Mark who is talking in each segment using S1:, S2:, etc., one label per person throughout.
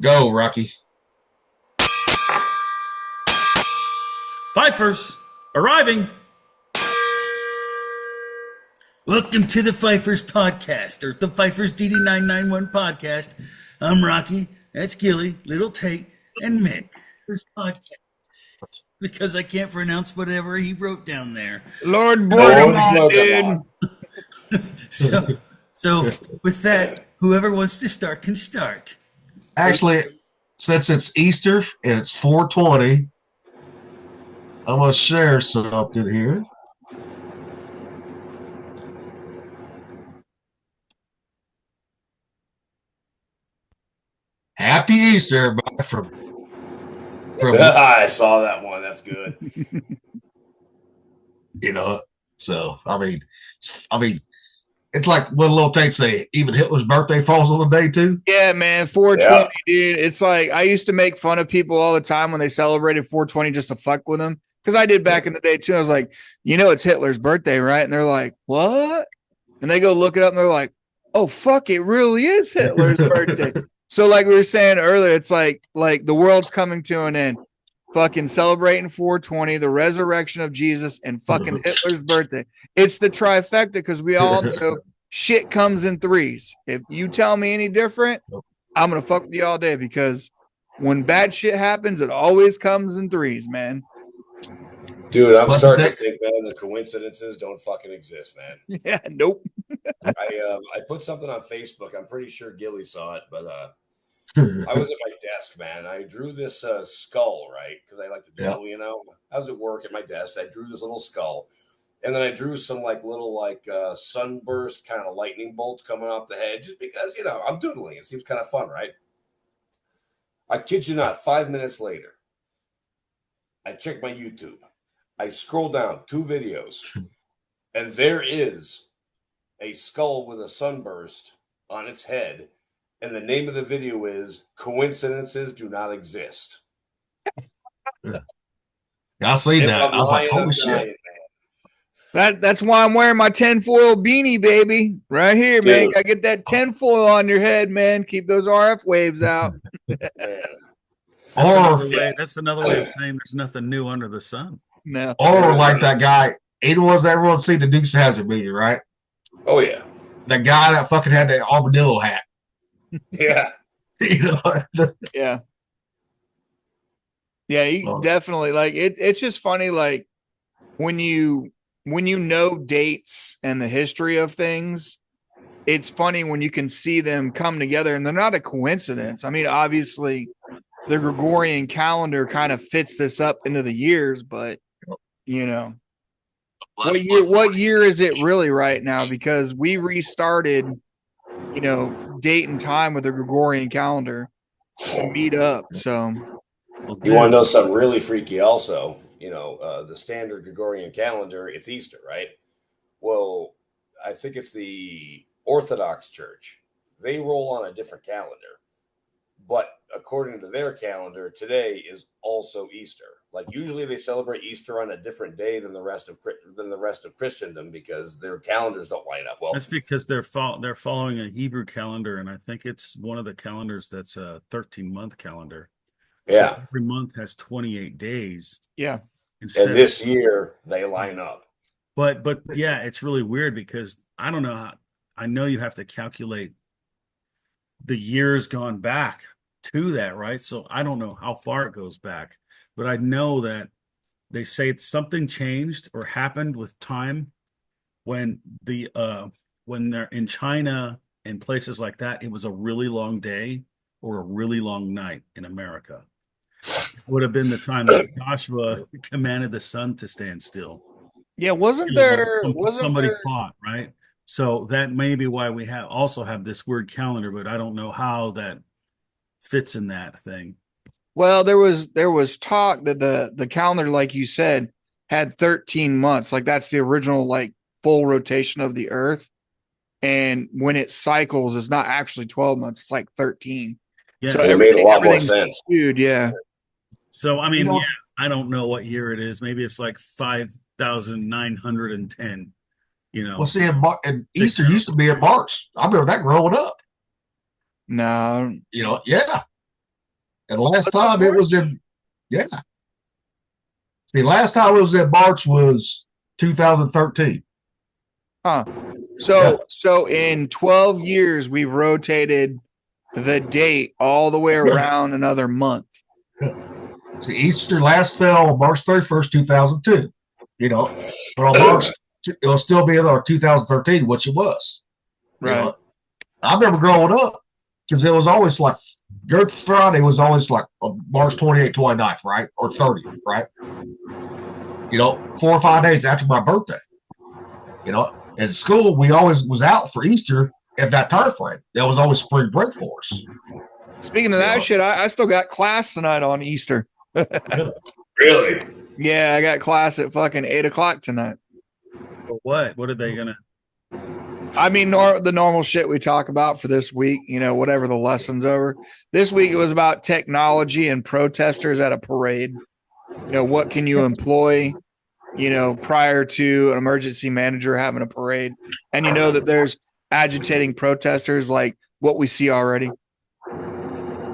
S1: Go, Rocky.
S2: Fifers arriving. Welcome to the Fifers podcast, or the Fifers DD991 podcast. I'm Rocky. That's Gilly, Little Tate, and Mick. First podcast. Because I can't pronounce whatever he wrote down there.
S3: Lord Voldemort,
S2: dude. So with that, whoever wants to start can start.
S1: Actually, since it's Easter and it's 420, I'm going to share something here. Happy Easter, everybody, from
S4: I saw that one. That's good.
S1: So I mean, it's like what Little Tate say. Even Hitler's birthday falls on the day too.
S3: Yeah, man, 420, dude. It's like I used to make fun of people all the time when they celebrated 420 just to fuck with them, because I did back in the day too. I was like, it's Hitler's birthday, right? And they're like, what? And they go look it up, and they're like, oh fuck, it really is Hitler's birthday. So like we were saying earlier, it's like the world's coming to an end. Fucking celebrating 420, the resurrection of Jesus, and fucking Hitler's birthday. It's the trifecta, because we all know shit comes in threes. If you tell me any different, I'm going to fuck with you all day, because when bad shit happens, it always comes in threes, man.
S4: Dude, I'm starting to think, man, the coincidences don't fucking exist, man.
S3: Yeah, nope.
S4: I put something on Facebook. I'm pretty sure Gilly saw it, but I was at my desk, man. I drew this skull, right? Because I like to doodle, I was at work at my desk. I drew this little skull. And then I drew some little sunburst kind of lightning bolts coming off the head, just because, I'm doodling. It seems kind of fun, right? I kid you not, 5 minutes later, I check my YouTube. I scroll down 2 videos, and there is a skull with a sunburst on its head. And the name of the video is Coincidences Do Not Exist.
S1: I see that. I was like, holy shit.
S3: That's why I'm wearing my tinfoil beanie, baby. Right here, man. I get that tinfoil on your head, man. Keep those RF waves out.
S2: That's another way of saying there's nothing new under the sun.
S3: No.
S1: Or like that guy, everyone see the Dukes of Hazzard movie, right?
S4: Oh, yeah.
S1: That guy that fucking had that armadillo hat.
S4: Yeah.
S3: Yeah. Yeah, you definitely it's just funny, like when you know dates and the history of things, it's funny when you can see them come together, and they're not a coincidence. I mean, obviously the Gregorian calendar kind of fits this up into the years, but what year is it really right now? Because we restarted date and time with the Gregorian calendar to meet up. So
S4: you want to know something really freaky also? The standard Gregorian calendar, it's Easter, right? Well, I think it's the Orthodox Church. They roll on a different calendar. But according to their calendar, today is also Easter. Like usually they celebrate Easter on a different day than the rest of Christendom, because their calendars don't line up. Well,
S2: that's because they're following a Hebrew calendar, and I think it's one of the calendars that's a 13-month calendar.
S4: Yeah,
S2: so every month has 28 days.
S3: Yeah,
S4: and this year they line up.
S2: But yeah, it's really weird because I don't know I know you have to calculate the years gone back to that, right? So I don't know how far it goes back, but I know that they say something changed or happened with time when when they're in China and places like that. It was a really long day or a really long night in America. It would have been the time that Joshua commanded the sun to stand still.
S3: Yeah, wasn't there
S2: fought, right? So that may be why we also have this weird calendar, but I don't know how that fits in that thing.
S3: Well, there was talk that the calendar, like you said, had 13 months. Like that's the original full rotation of the Earth. And when it cycles, it's not actually 12 months, it's like 13.
S2: Yeah,
S4: so it made a lot more sense.
S3: Dude, yeah.
S2: So I mean, I don't know what year it is. Maybe it's like 5,910.
S1: Well, see, and Easter used to be in March. I remember that growing up.
S3: No.
S1: Yeah. And last time it was in, yeah. The last time it was in March was 2013.
S3: Huh.
S1: Yeah.
S3: So in 12 years, we've rotated the date all the way around another month.
S1: So Easter last fell on March 31st, 2002. You know, but on March, it'll still be in our 2013, which it was. You
S3: Right.
S1: know, I remember growing up because it was always like Good Friday was always like March 28th, 29th, right? Or 30th, right? You know, 4 or 5 days after my birthday. You know, in school, we always was out for Easter at that time frame. That was always spring break for us.
S3: Speaking of that shit, I still got class tonight on Easter.
S4: Really?
S3: Yeah, I got class at fucking 8:00 tonight.
S2: For what? What are they gonna?
S3: I mean, the normal shit we talk about for this week, you know, whatever the lesson's over. This week it was about technology and protesters at a parade. You know, what can you employ, you know, prior to an emergency manager having a parade? And you know that there's agitating protesters like what we see already.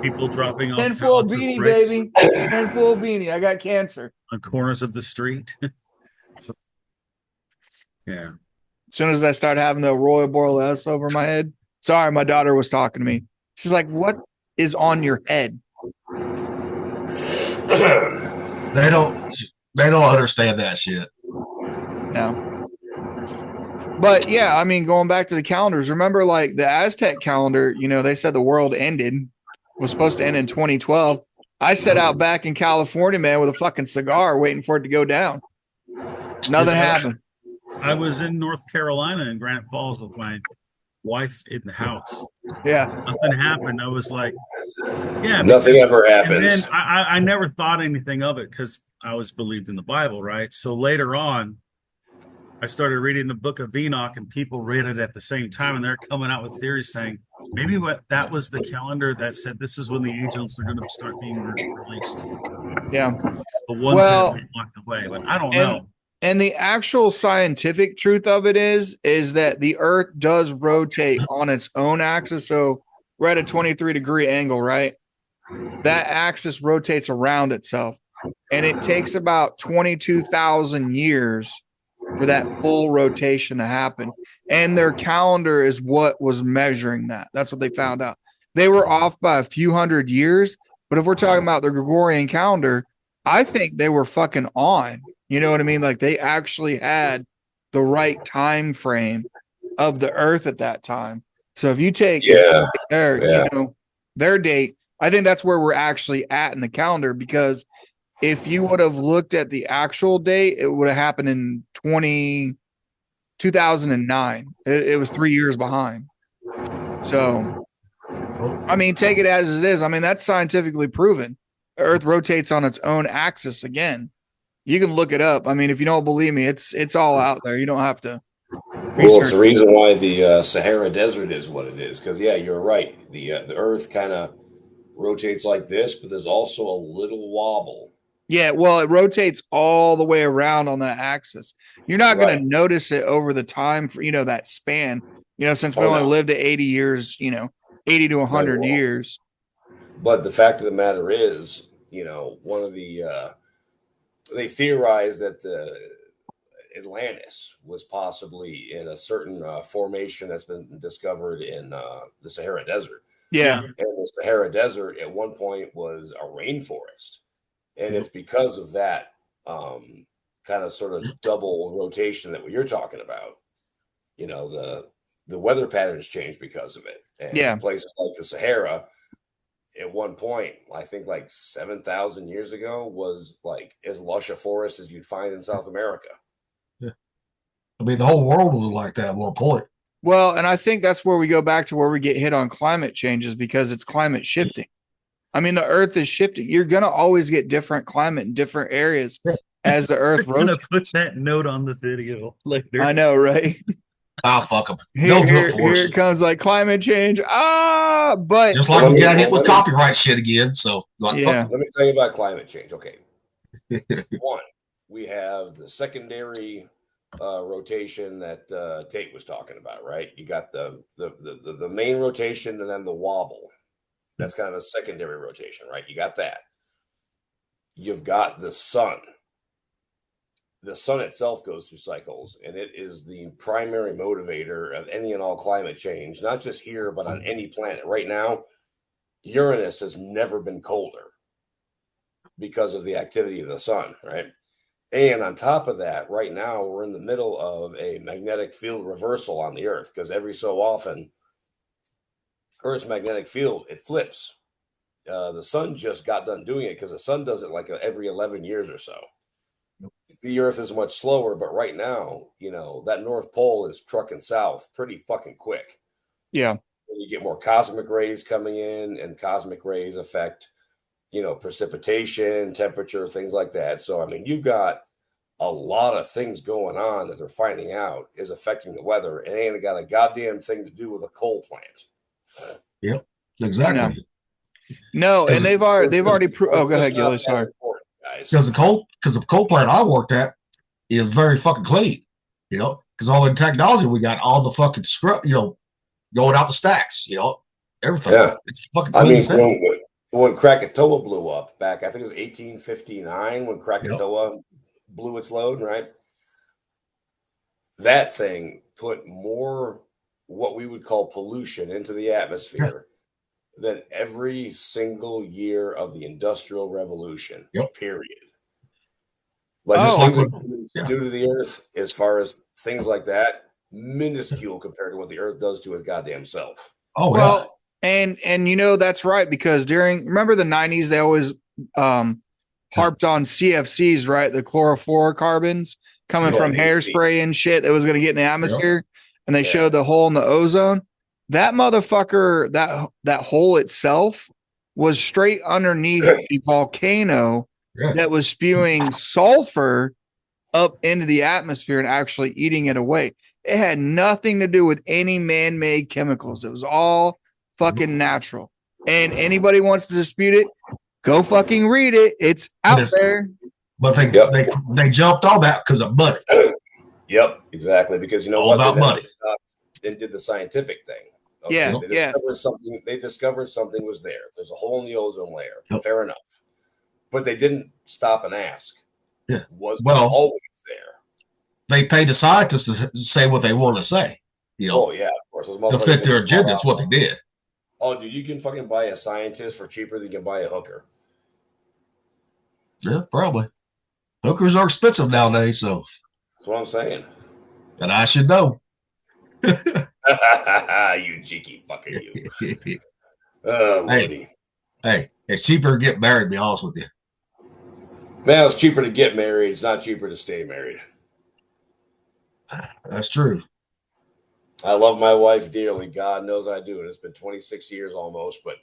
S2: People dropping off
S3: Handful
S2: pallets of
S3: beanie,
S2: bricks
S3: baby. Handful beanie. I got cancer.
S2: on corners of the street. Yeah.
S3: As soon as I start having the Royal Borealis over my head. Sorry, my daughter was talking to me. She's like, "What is on your head?"
S1: They don't understand that shit.
S3: No. But yeah, I mean, going back to the calendars, remember like the Aztec calendar, you know, they said the world ended, was supposed to end in 2012. I set out back in California, man, with a fucking cigar waiting for it to go down. Nothing happened.
S2: I was in North Carolina in Granite Falls with my wife in the house.
S3: Yeah.
S2: Nothing happened. I was like, yeah.
S4: Nothing ever
S2: And
S4: happens.
S2: then I never thought anything of it because I was believed in the Bible, right? So later on, I started reading the book of Enoch and people read it at the same time and they're coming out with theories saying maybe that was the calendar that said this is when the angels are going to start being released.
S3: Yeah.
S2: The ones that
S3: Well,
S2: have walked away, but I don't know.
S3: And the actual scientific truth of it is that the Earth does rotate on its own axis. So we're at a 23-degree angle, right? That axis rotates around itself. And it takes about 22,000 years for that full rotation to happen. And their calendar is what was measuring that. That's what they found out. They were off by a few hundred years. But if we're talking about the Gregorian calendar, I think they were fucking on. You know what I mean? Like they actually had the right time frame of the Earth at that time. So if you take their, you know, their date, I think that's where we're actually at in the calendar, because if you would have looked at the actual date, it would have happened in 2009. It was 3 years behind. So, I mean, take it as it is. I mean, that's scientifically proven. The Earth rotates on its own axis again. You can look it up. I mean, if you don't believe me, it's all out there. You don't have to.
S4: Well, it's the reason why the Sahara Desert is what it is. Because you're right. The Earth kind of rotates like this, but there's also a little wobble.
S3: Yeah, well, it rotates all the way around on that axis. You're not going to notice it over the time for, you know, that span. You know, since we only lived to 80 years, you know, 80 to 100 years.
S4: But the fact of the matter is, you know, one of the they theorized that the Atlantis was possibly in a certain formation that's been discovered in the Sahara Desert.
S3: Yeah.
S4: And the Sahara Desert at one point was a rainforest. And it's because of that kind of sort of double rotation that you're talking about. You know, the weather patterns change because of it. And places like the Sahara, at one point, I think like 7,000 years ago, was like as lush a forest as you'd find in South America.
S1: Yeah. I mean, the whole world was like that at one point.
S3: Well, and I think that's where we go back to where we get hit on climate changes, because it's climate shifting. I mean, the Earth is shifting. You're going to always get different climate in different areas as the Earth rotates. I'm
S2: going to put that note on the video later.
S3: I know, right?
S1: Fuck them.
S3: Here it comes, like climate change. But
S1: just like we got hit with copyright shit again. So
S4: let me tell you about climate change. Okay. One, we have the secondary rotation that Tate was talking about, right? You got the main rotation and then the wobble. That's kind of a secondary rotation, right? You got that. You've got the sun. The sun itself goes through cycles, and it is the primary motivator of any and all climate change, not just here, but on any planet. Right now, Uranus has never been colder because of the activity of the sun, right? And on top of that, right now, we're in the middle of a magnetic field reversal on the Earth because every so often, Earth's magnetic field, it flips. The sun just got done doing it because the sun does it like every 11 years or so. The Earth is much slower, but right now, that North Pole is trucking south pretty fucking quick.
S3: Yeah.
S4: You get more cosmic rays coming in, and cosmic rays affect, precipitation, temperature, things like that. So, I mean, you've got a lot of things going on that they're finding out is affecting the weather, and ain't got a goddamn thing to do with a coal plant.
S1: Yep, exactly.
S3: No, and they've already. Oh, go ahead, Gilly. Sorry.
S1: Because the coal plant I worked at is very fucking clean, because all the technology we got, all the fucking scrub, going out the stacks, everything.
S4: Yeah.
S1: It's fucking clean.
S4: I mean, when Krakatoa blew up back, I think it was 1859 when Krakatoa blew its load, right? That thing put more what we would call pollution into the atmosphere than every single year of the Industrial Revolution, period. Like due to the Earth, as far as things like that, minuscule compared to what the Earth does to its goddamn self.
S1: Oh,
S3: well, and that's right, because remember the 90s, they always harped on CFCs, right? The chlorofluorocarbons coming from hairspray and shit that was going to get in the atmosphere, and they showed the hole in the ozone. That motherfucker, that hole itself was straight underneath a volcano that was spewing sulfur up into the atmosphere and actually eating it away. It had nothing to do with any man-made chemicals. It was all fucking natural. And anybody wants to dispute it, go fucking read it. It's out there.
S1: But they jumped on that because of money.
S4: Yep, exactly. Because
S1: all about money.
S4: They did the scientific thing.
S3: Okay? Yeah,
S4: they discovered something was there. There's a hole in the ozone layer. Fair enough. But they didn't stop and ask.
S1: Yeah.
S4: Was it always there?
S1: They paid the scientists to say what they want to say.
S4: Oh, yeah, of course.
S1: To fit their agenda, that's what they did.
S4: Oh, dude, you can fucking buy a scientist for cheaper than you can buy a hooker.
S1: Yeah, probably. Hookers are expensive nowadays, so.
S4: That's what I'm saying.
S1: And I should know.
S4: You cheeky fucker, you. Oh,
S1: hey, it's cheaper to get married, to be honest with you.
S4: Man, it's cheaper to get married. It's not cheaper to stay married.
S1: That's true.
S4: I love my wife dearly. God knows I do. And it's been 26 years almost, but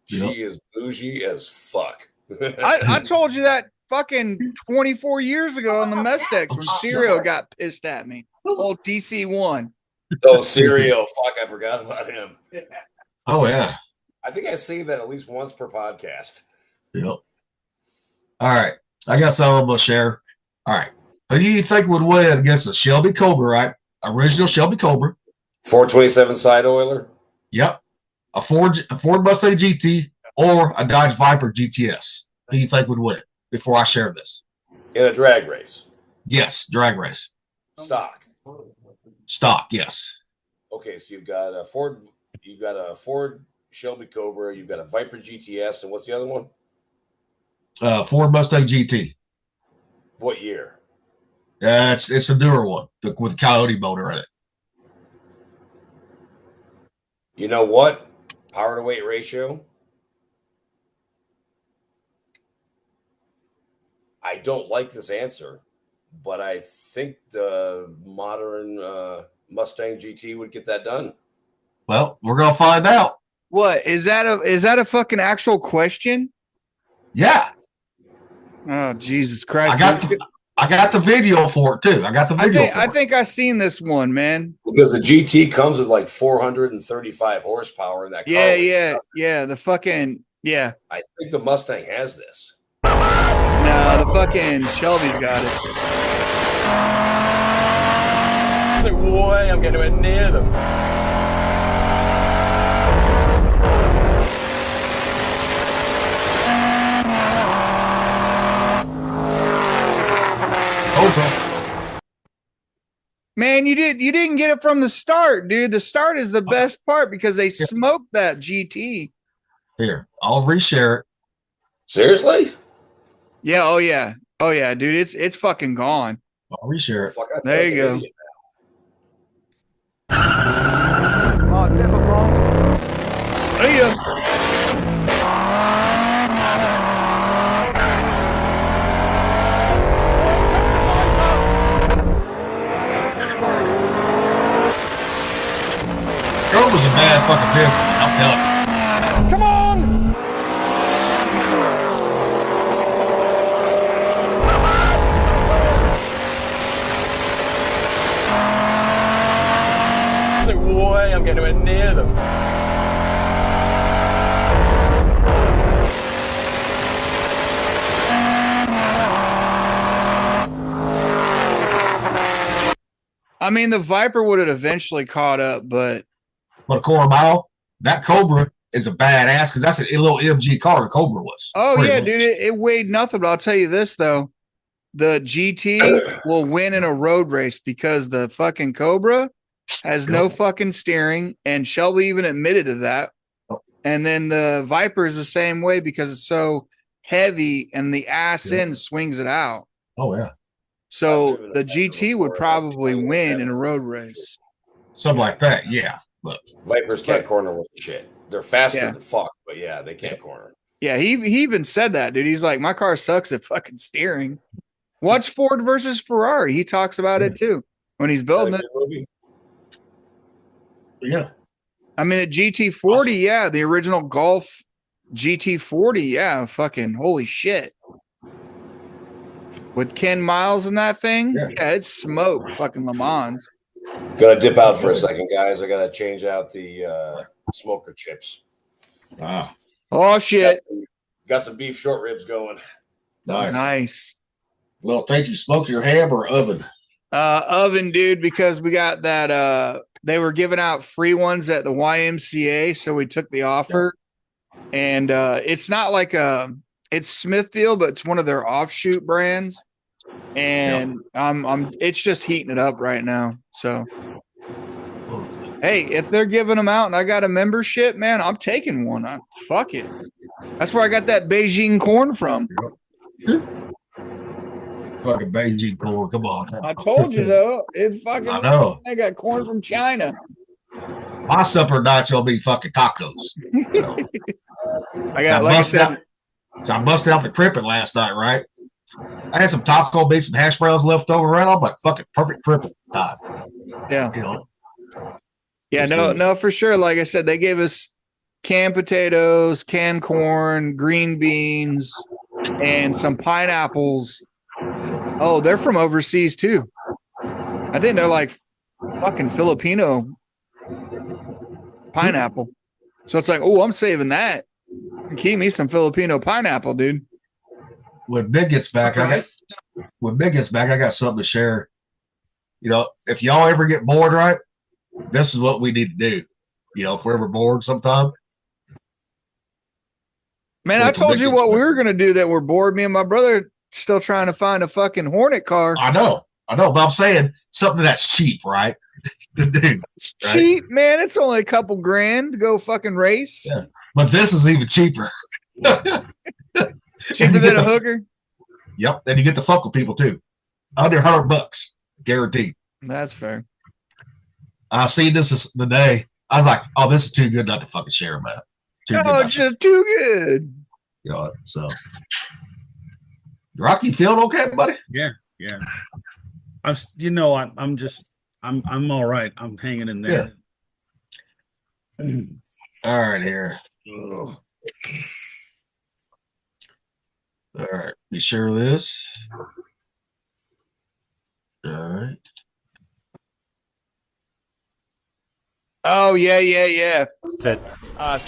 S4: she is bougie as fuck.
S3: I told you that fucking 24 years ago on the Mestex when Serial got pissed at me. Old DC1.
S4: Oh, Serial. Fuck, I forgot about him.
S1: Oh, yeah.
S4: I think I say that at least once per podcast.
S1: Yep. All right. I got something I'm going to share. All right. Who do you think would win against a Shelby Cobra, right? Original Shelby Cobra.
S4: 427 side oiler?
S1: Yep. A Ford Mustang GT or a Dodge Viper GTS. Who do you think would win before I share this?
S4: In a drag race?
S1: Yes, drag race. Stock, yes.
S4: Okay, so you've got a Ford Shelby Cobra, you've got a Viper GTS, and what's the other one?
S1: Ford Mustang GT.
S4: What year?
S1: It's a newer one with the Coyote motor in it.
S4: You know what? Power to weight ratio. I don't like this answer, but I think the modern Mustang GT would get that done.
S1: Well, we're gonna find out.
S3: What is that a fucking actual question?
S1: Yeah.
S3: Oh, Jesus Christ!
S1: I got the video for it too. I
S3: think I seen this one, man.
S4: Because the GT comes with like 435 horsepower in that car.
S3: Yeah. The fucking
S4: I think the Mustang has this.
S3: No, the fucking Shelby's got it.
S5: There's no way I'm getting anywhere near them.
S3: Man, you didn't get it from the start, dude. The start is the best part because they smoked that GT.
S1: Here, I'll reshare it.
S4: Seriously?
S3: Yeah, oh yeah, dude. It's fucking gone.
S1: I'll reshare it.
S4: Fuck, I feel
S3: There
S4: like
S3: you
S4: an
S3: go.
S4: idiot
S3: There you go.
S1: Cobra's a bad fucking vehicle. I'm telling you.
S5: Come on! No way I'm getting anywhere near them.
S3: I mean, the Viper would have eventually caught up, but
S1: But a quarter mile, that Cobra is a badass because that's a little MG car. The Cobra was.
S3: oh
S1: Pretty
S3: yeah,
S1: much.
S3: dude, it weighed nothing. But I'll tell you this though, the GT will win in a road race because the fucking Cobra has no fucking steering, and Shelby even admitted to that. And then the Viper is the same way because it's so heavy and the ass end swings it out.
S1: Oh yeah,
S3: So
S4: I've driven
S3: the
S4: a Viper
S3: GT would
S4: before.
S3: probably win in a road race.
S1: something like that. Yeah, but
S4: Vipers can't corner with shit. They're faster
S3: Yeah.
S4: than fuck, but yeah, they can't corner.
S3: Yeah, he even said that, dude. He's like, my car sucks at fucking steering. Watch Ford versus Ferrari. He talks about it too when he's
S4: Is that a
S3: building it.
S4: good movie?
S1: yeah,
S3: I mean, the GT40, yeah, the original Golf GT40, yeah, fucking holy shit. With Ken Miles in that thing, yeah, it's smoked fucking Le Mans.
S4: Gonna dip out for a second, guys. I gotta change out the smoker chips.
S1: ah,
S3: Oh shit,
S4: Got some beef short ribs going.
S3: nice.
S1: Well, think you smoked your ham or oven?
S3: Oven, dude, because we got that. They were giving out free ones at the YMCA, so we took the offer. And it's not like it's Smithfield, but it's one of their offshoot brands. And it's just heating it up right now. So, hey, if they're giving them out and I got a membership, man, I'm taking one. Fuck it. That's where I got that Beijing corn from.
S1: Fucking Beijing corn. Come on.
S3: I told you though, it fucking.
S1: I know.
S3: I got corn from China.
S1: My supper night's gonna be fucking tacos. So,
S3: I got like I said.
S1: So I busted out the crimpet last night, right? I had some taco meat, some hash browns left over, right? I'm like, fucking perfect crimpet time.
S3: Yeah.
S1: You know?
S3: Yeah, no, for sure. Like I said, they gave us canned potatoes, canned corn, green beans, and some pineapples. Oh, they're from overseas too. I think they're like fucking Filipino pineapple. So it's like, oh, I'm saving that. Keep me some Filipino pineapple, dude.
S1: When Big gets back, I got something to share. You know, if y'all ever get bored, right? This is what we need to do. You know, if we're ever bored sometime.
S3: Man, I told you what we were gonna do that we're bored. Me and my brother still trying to find a fucking Hornet car.
S1: I know, but I'm saying something that's cheap, right? To do.
S3: It's cheap, man. It's only a couple grand to go fucking race.
S1: Yeah. But this is even cheaper.
S3: Cheaper than a hooker.
S1: Yep. And you get to fuck with people too. Under $100, guaranteed.
S3: That's fair.
S1: I seen this the day. I was like, oh, this is too good not to fucking share, man.
S3: It's just too good.
S1: You know, so Rocky, feeling okay, buddy?
S2: Yeah. I'm all right. I'm hanging in there.
S1: Yeah. All right, here.
S2: Ugh.
S1: All right. You sure of this? All right.
S3: Oh yeah.
S6: It's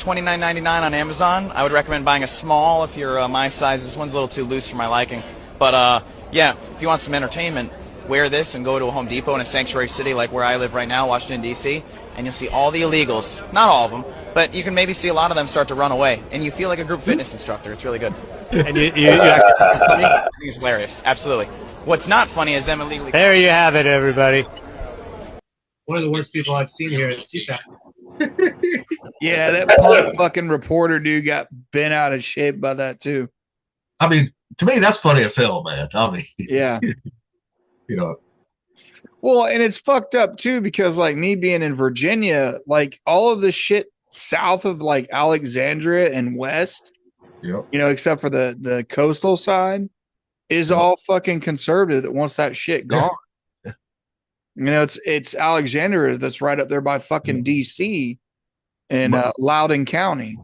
S6: $29.99 on Amazon. I would recommend buying a small if you're my size. This one's a little too loose for my liking. But yeah, if you want some entertainment, wear this and go to a Home Depot in a sanctuary city like where I live right now, Washington, D.C., and you'll see all the illegals. Not all of them, but you can maybe see a lot of them start to run away, and you feel like a group fitness instructor. It's really good.
S7: And you
S6: It's funny. I think it's hilarious. Absolutely. What's not funny is them illegally.
S7: there you have it, everybody. one of the worst people I've seen here at CPAC.
S3: Yeah, that punk fucking reporter dude got bent out of shape by that too.
S1: I mean, to me, that's funny as hell, man. I mean,
S3: Yeah.
S1: you know,
S3: Well, and it's fucked up too because like me being in Virginia, like all of the shit south of like Alexandria and west,
S1: yep.
S3: you know, except for the coastal side, is
S1: Yep.
S3: all fucking conservative that wants that shit gone.
S1: Yeah.
S3: You know, it's Alexandria that's right up there by fucking DC in Loudoun County.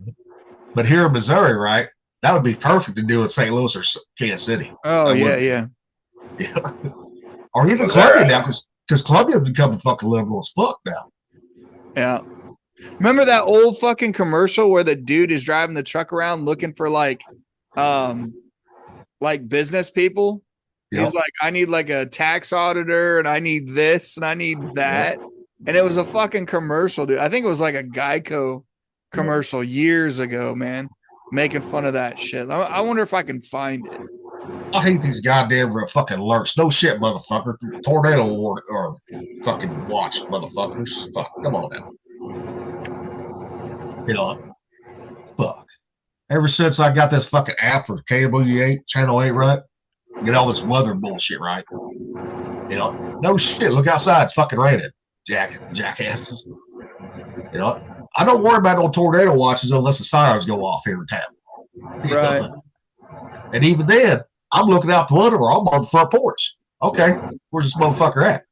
S1: But here in Missouri, right, that would be perfect to do in St. Louis or Kansas City.
S3: Oh,
S1: That
S3: yeah,
S1: would-
S3: yeah.
S1: yeah. Or even
S4: Was that
S1: Columbia
S4: right?
S1: now, because Columbia's becoming fucking liberal as fuck now.
S3: Yeah. Remember that old fucking commercial where the dude is driving the truck around looking for like business people?
S1: Yep.
S3: He's like, I need like a tax auditor and I need this and I need that. And it was a fucking commercial, dude. I think it was like a Geico commercial years ago, man, making fun of that shit. I wonder if I can find it.
S1: I hate these goddamn fucking alerts. No shit, motherfucker. Tornado warning or fucking watch, motherfuckers. Fuck, come on now. You know, fuck. Ever since I got this fucking app for KW8, Channel 8, right? Get all this weather bullshit, right? You know, no shit. Look outside. It's fucking raining. Jackasses. You know, I don't worry about no tornado watches unless the sirens go off here in town. You
S3: Right.
S1: know? And even then, I'm looking out the window or I'm on the front porch. Okay, where's this motherfucker at?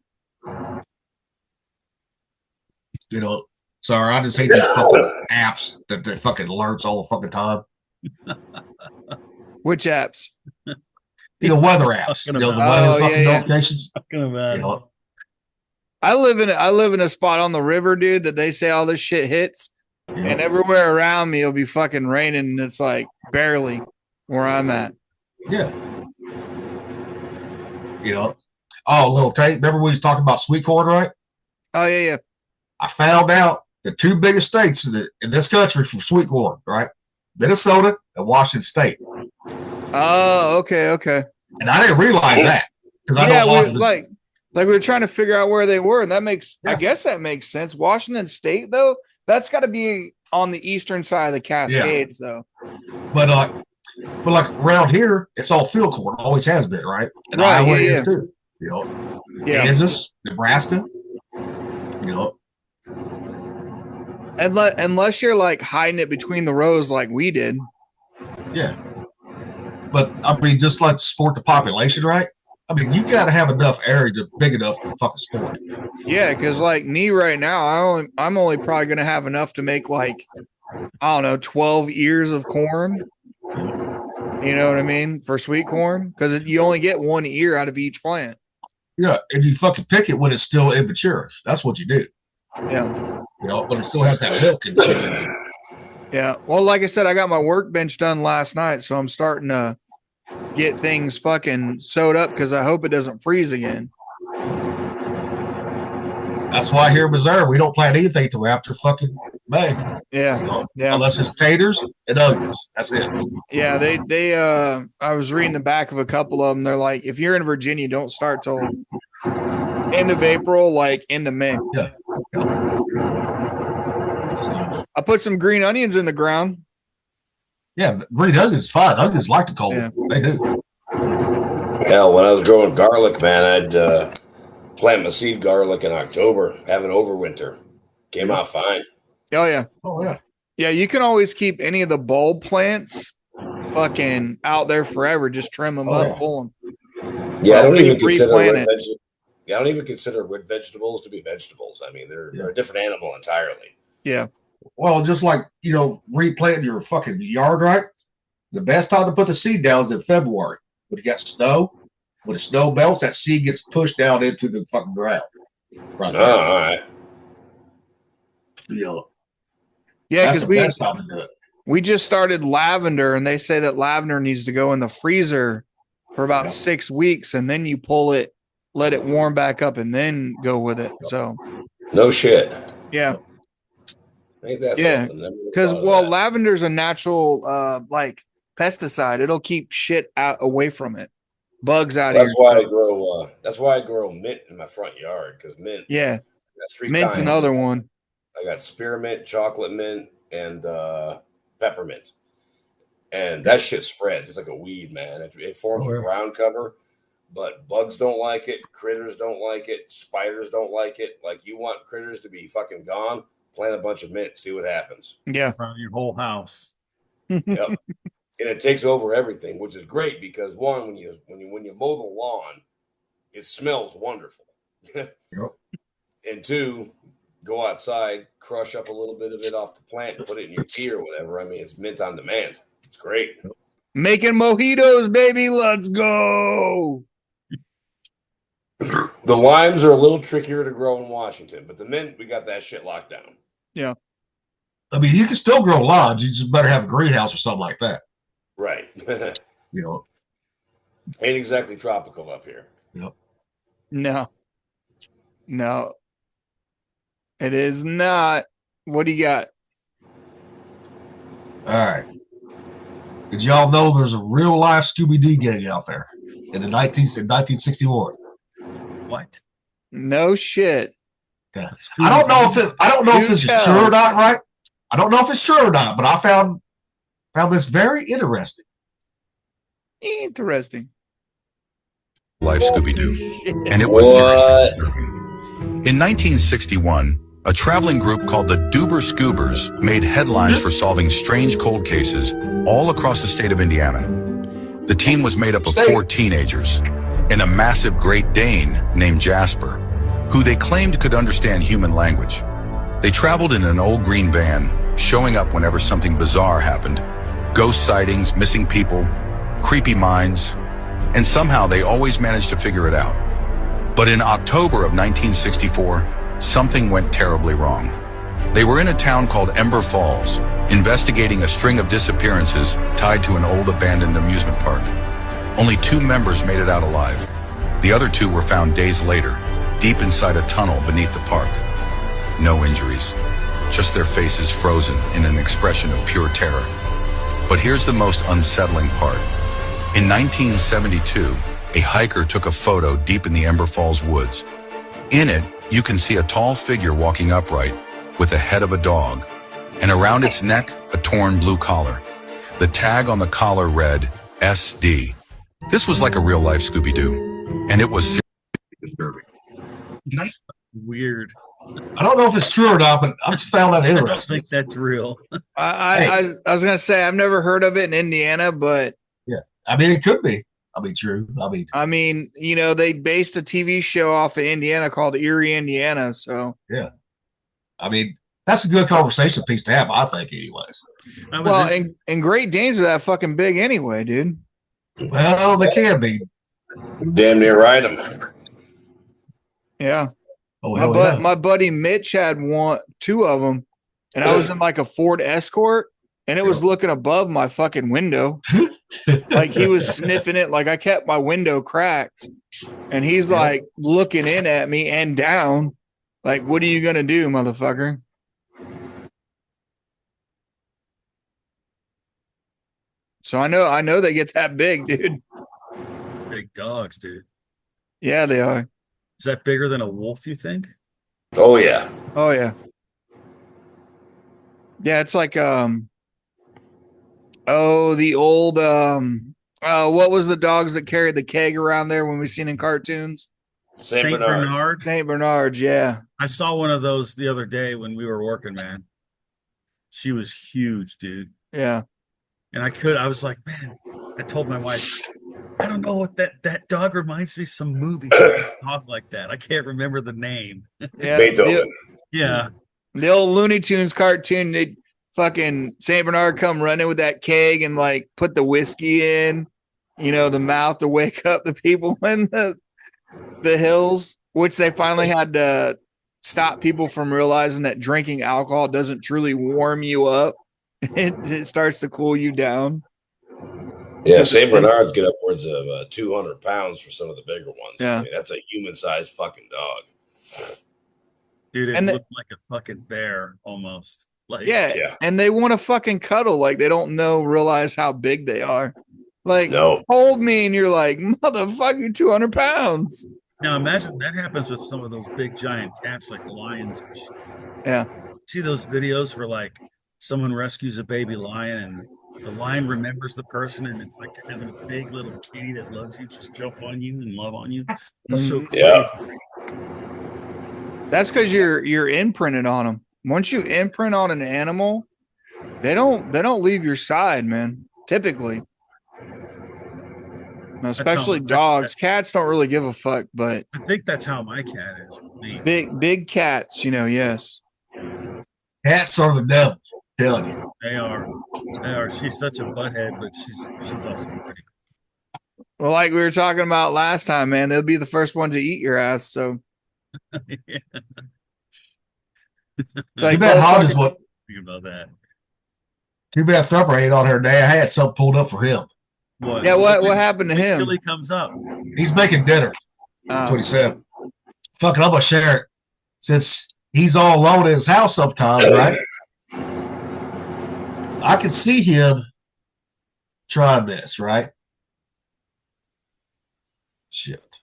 S1: You know, sorry, I just hate these fucking apps that they fucking alerts all the fucking time.
S3: Which apps?
S1: You know, weather apps. You know, the weather fucking notifications.
S2: Talking about
S1: You know,
S3: I live in a spot on the river, dude, that they say all this shit hits. And everywhere around me it'll be fucking raining and it's like barely where I'm at.
S1: yeah. You know, oh, little Tate, remember we was talking about sweet corn, right?
S3: Oh yeah, yeah.
S1: I found out the two biggest states in this country for sweet corn, right? Minnesota and Washington State.
S3: Oh, okay, okay.
S1: And I didn't realize that. Because I
S3: Yeah,
S1: don't
S3: we, like we were trying to figure out where they were, and that makes I
S1: Yeah.
S3: guess that makes sense. Washington State, though, that's got to be on the eastern side of the Cascades, though.
S1: But like around here, it's all field corn. Always has been, right? And
S3: Right,
S1: Iowa
S3: yeah,
S1: is too. You know,
S3: Yeah.
S1: Kansas, Nebraska. You know,
S3: Unless you're like hiding it between the rows like we did.
S1: yeah. But I mean, just like to support the population, right? I mean, you got to have enough area big enough to fucking support it.
S3: Yeah, because like me right now, I'm only probably gonna have enough to make like I don't know 12 ears of corn. You know what I mean for sweet corn because you only get one ear out of each plant.
S1: Yeah, and you fucking pick it when it's still immature. That's what you do.
S3: Yeah,
S1: You know, when it still has that milk and shit.
S3: yeah. Well, like I said, I got my workbench done last night, so I'm starting to get things fucking sewed up because I hope it doesn't freeze again.
S1: That's why here in Missouri we don't plant anything till after fucking May. You
S3: Yeah,
S1: know,
S3: yeah.
S1: unless it's taters and onions. That's it.
S3: Yeah, they I was reading the back of a couple of them. They're like, if you're in Virginia, don't start till end of April, like into May.
S1: Yeah.
S3: I put some green onions in the ground.
S1: Yeah, the green onions fine. Onions like the cold.
S3: Yeah.
S1: They do.
S4: Hell, when I was growing garlic, man, I'd plant my seed garlic in October, have it over winter. Came out fine.
S3: Oh yeah.
S1: Oh yeah.
S3: Yeah, you can always keep any of the bulb plants fucking out there forever. Just trim them up,
S1: yeah.
S3: pull them.
S4: Yeah, I don't even
S3: replant
S4: consider
S3: it.
S4: I don't even consider wood vegetables to be vegetables. I mean, they're a different animal entirely.
S3: Yeah.
S1: Well, just like, you know, replanting your fucking yard, right? The best time to put the seed down is in February. When you got snow, when the snow melts, that seed gets pushed down into the fucking ground. Right.
S4: Oh, all right.
S1: You know,
S3: Yeah,
S1: that's
S3: because
S1: the best time to do it.
S3: we just started lavender, and they say that lavender needs to go in the freezer for about 6 weeks, and then you pull it, let it warm back up, and then go with it. So
S4: No shit.
S3: yeah,
S4: Ain't that
S3: Yeah,
S4: something? Never really
S3: because
S4: thought of
S3: well,
S4: that.
S3: lavender's a natural like pesticide. It'll keep shit out away from it, bugs out of
S4: That's
S3: your
S4: why I
S3: stuff.
S4: grow. That's why I grow mint in my front yard because mint
S3: Yeah,
S4: 3
S3: Mint's
S4: kinds.
S3: another one.
S4: I got spearmint, chocolate mint, and peppermint. And that shit spreads. It's like a weed, man. It forms a ground cover, but bugs don't like it. Critters don't like it. Spiders don't like it. Like, you want critters to be fucking gone, plant a bunch of mint, see what happens.
S3: Yeah.
S2: Around your whole house.
S4: Yep. And it takes over everything, which is great because one, when you mow the lawn, it smells wonderful.
S1: Yep.
S4: And two, go outside, crush up a little bit of it off the plant, and put it in your tea or whatever. I mean, it's mint on demand. It's great.
S3: Making mojitos, baby. Let's go.
S4: The limes are a little trickier to grow in Washington, but the mint, we got that shit locked down.
S3: Yeah.
S1: I mean, you can still grow limes. You just better have a greenhouse or something like that.
S4: Right.
S1: You know.
S4: Ain't exactly tropical up here.
S1: Yep.
S3: No. It is not. What do you got?
S1: All right. Did y'all know there's a real life Scooby-Doo gang out there in 1961?
S2: What?
S3: No shit.
S1: Yeah. I don't know if this is true or not, right? I don't know if it's true or not, but I found this very interesting.
S3: Interesting.
S8: Life Scooby-Doo, and it was seriously disturbing. In 1961, a traveling group called the Doober Scoobers made headlines for solving strange cold cases all across the state of Indiana. The team was made up of 4 teenagers and a massive Great Dane named Jasper, who they claimed could understand human language. They traveled in an old green van, showing up whenever something bizarre happened. Ghost sightings, missing people, creepy minds, and somehow they always managed to figure it out. But in October of 1964, something went terribly wrong. They were in a town called Ember Falls, investigating a string of disappearances tied to an old abandoned amusement park. Only 2 members made it out alive. The other 2 were found days later, deep inside a tunnel beneath the park. No injuries, just their faces frozen in an expression of pure terror. But here's the most unsettling part. In 1972, a hiker took a photo deep in the Ember Falls woods. In it, you can see a tall figure walking upright with the head of a dog, and around its neck, a torn blue collar. The tag on the collar read SD. This was like a real-life Scooby-Doo, and it was seriously disturbing.
S2: That's weird.
S1: I don't know if it's true or not, but I just found that
S2: I don't
S1: interesting.
S2: think that's real.
S3: I was gonna say I've never heard of it in Indiana, but
S1: Yeah, I mean, it could be. True.
S3: I mean, you know, they based a TV show off of Indiana called Erie, Indiana. So
S1: yeah, I mean, that's a good conversation piece to have, I think, anyways.
S3: And Great Danes are that fucking big anyway, dude.
S1: Well, they can be.
S4: Damn near ride them.
S3: Yeah.
S1: Oh,
S3: My buddy Mitch had 2 of them, and I was in like a Ford Escort, and it was looking above my fucking window. Like he was sniffing it. Like I kept my window cracked, and he's like looking in at me and down. Like, what are you gonna do, motherfucker? So I know they get that big, dude.
S2: Big dogs, dude.
S3: Yeah, they are.
S2: Is that bigger than a wolf, you think?
S4: Oh yeah.
S3: Oh yeah. Yeah, it's like the old what was the dogs that carried the keg around there when we seen in cartoons?
S2: Saint Bernard.
S3: Saint Bernard, yeah.
S2: I saw one of those the other day when we were working, man. She was huge, dude.
S3: Yeah.
S2: And I was like, man, I told my wife, I don't know what that dog reminds me of some movie. A dog like that. I can't remember the name.
S3: Yeah.
S4: Beethoven.
S2: Yeah.
S3: The old Looney Tunes cartoon, they fucking Saint Bernard come running with that keg and like put the whiskey in, you know, the mouth to wake up the people in the hills, which they finally had to stop people from realizing that drinking alcohol doesn't truly warm you up. It starts to cool you down.
S4: Yeah, Saint Bernards get upwards of 200 pounds for some of the bigger ones.
S3: Yeah.
S4: I mean, that's a human-sized fucking dog.
S2: Dude, it looked like a fucking bear almost. Like,
S3: yeah. And they want to fucking cuddle. Like they don't realize how big they are. Like, hold me, and you're like, motherfucker, 200 pounds.
S2: Now imagine that happens with some of those big giant cats like lions and shit.
S3: Yeah.
S2: See those videos where like someone rescues a baby lion and the lion remembers the person and it's like having a big little kitty that loves you, just jump on you and love on you. It's so
S4: Yeah.
S2: crazy.
S3: That's because you're imprinted on them. Once you imprint on an animal, they don't leave your side, man. Typically. Especially dogs. Cats don't really give a fuck, but
S2: I think that's how my cat is with me.
S3: big cats, yes.
S1: Cats are the devil. Telling you.
S2: They are. She's such a butthead, but she's also pretty.
S3: Well, like we were talking about last time, man, they'll be the first one to eat your ass. So
S2: Yeah.
S3: it's like,
S1: Too bad Hodges would.
S2: Think about that.
S1: Too bad Thumper ain't on here today. I had something pulled up for him.
S2: What?
S3: Yeah, what happened to
S2: Wait
S3: him?
S2: till he comes up.
S1: He's making dinner. That's what he said. Fucking, I'm gonna share it since he's all alone in his house sometimes, right? I can see him trying this, right? Shit.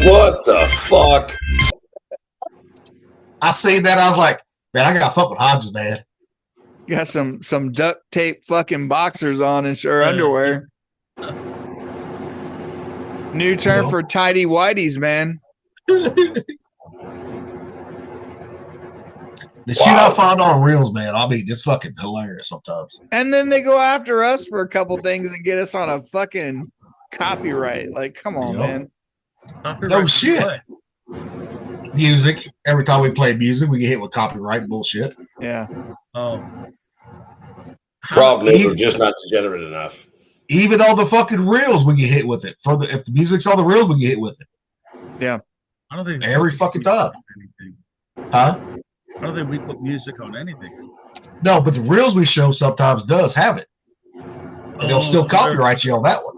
S4: What the fuck?
S1: I seen that. I was like, man, I got to fuck with Hodges, man.
S3: You got some duct tape fucking boxers on and sure underwear. New term for tidy whities, man.
S1: The shit I find on reels, man, I mean, it's fucking hilarious sometimes.
S3: And then they go after us for a couple things and get us on a fucking copyright. Like, come on, man.
S1: No shit. Music. Every time we play music, we get hit with copyright bullshit.
S3: Yeah.
S2: Oh.
S4: Problem is, we're just not degenerate enough.
S1: Even on the fucking reels, we get hit with it. If the music's on the reels, we get hit with it.
S3: Yeah.
S2: I don't think
S1: every fucking time. Huh?
S2: I don't think we put music on anything.
S1: No, but the reels we show sometimes does have it. And they'll still copyright you on that one.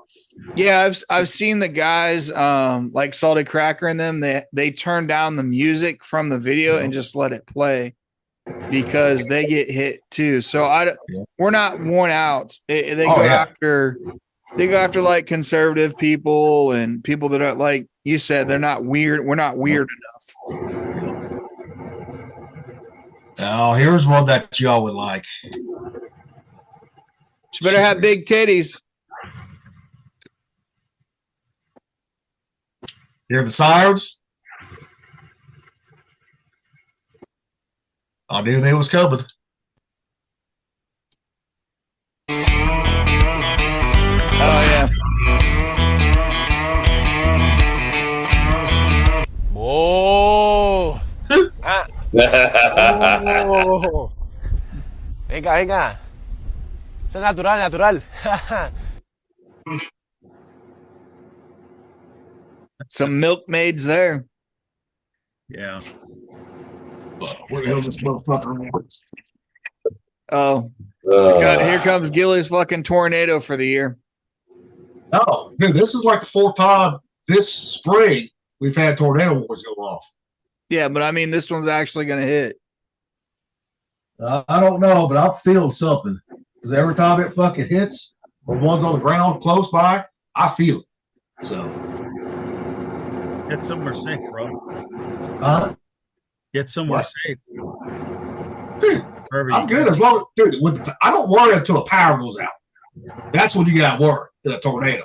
S3: Yeah, I've seen the guys like Salted Cracker and them, they turn down the music from the video and just let it play because they get hit too. So we're not worn out. They go after like conservative people and people that are, like you said, they're not weird. We're not weird enough.
S1: Now, here's one that y'all would like.
S3: She better have big titties.
S1: Hear the sirens? I knew they was coming.
S3: Oh, yeah.
S5: Whoa. Oh. Venga, venga. Eso es natural, natural.
S3: Some milkmaids there.
S2: Yeah.
S1: Where the hell is this motherfucker?
S3: Oh. Here comes Gilly's fucking tornado for the year.
S1: No, dude, this is like the fourth time this spring we've had tornado wars go off.
S3: Yeah, but I mean, this one's actually going to hit.
S1: I don't know, but I'm feeling something. Because every time it fucking hits, or one's on the ground close by, I feel it. So.
S2: Get somewhere safe, bro.
S1: Huh?
S2: Get somewhere safe.
S1: Dude, I'm good as long as, dude, I don't worry until the power goes out. That's when you got to worry in a tornado.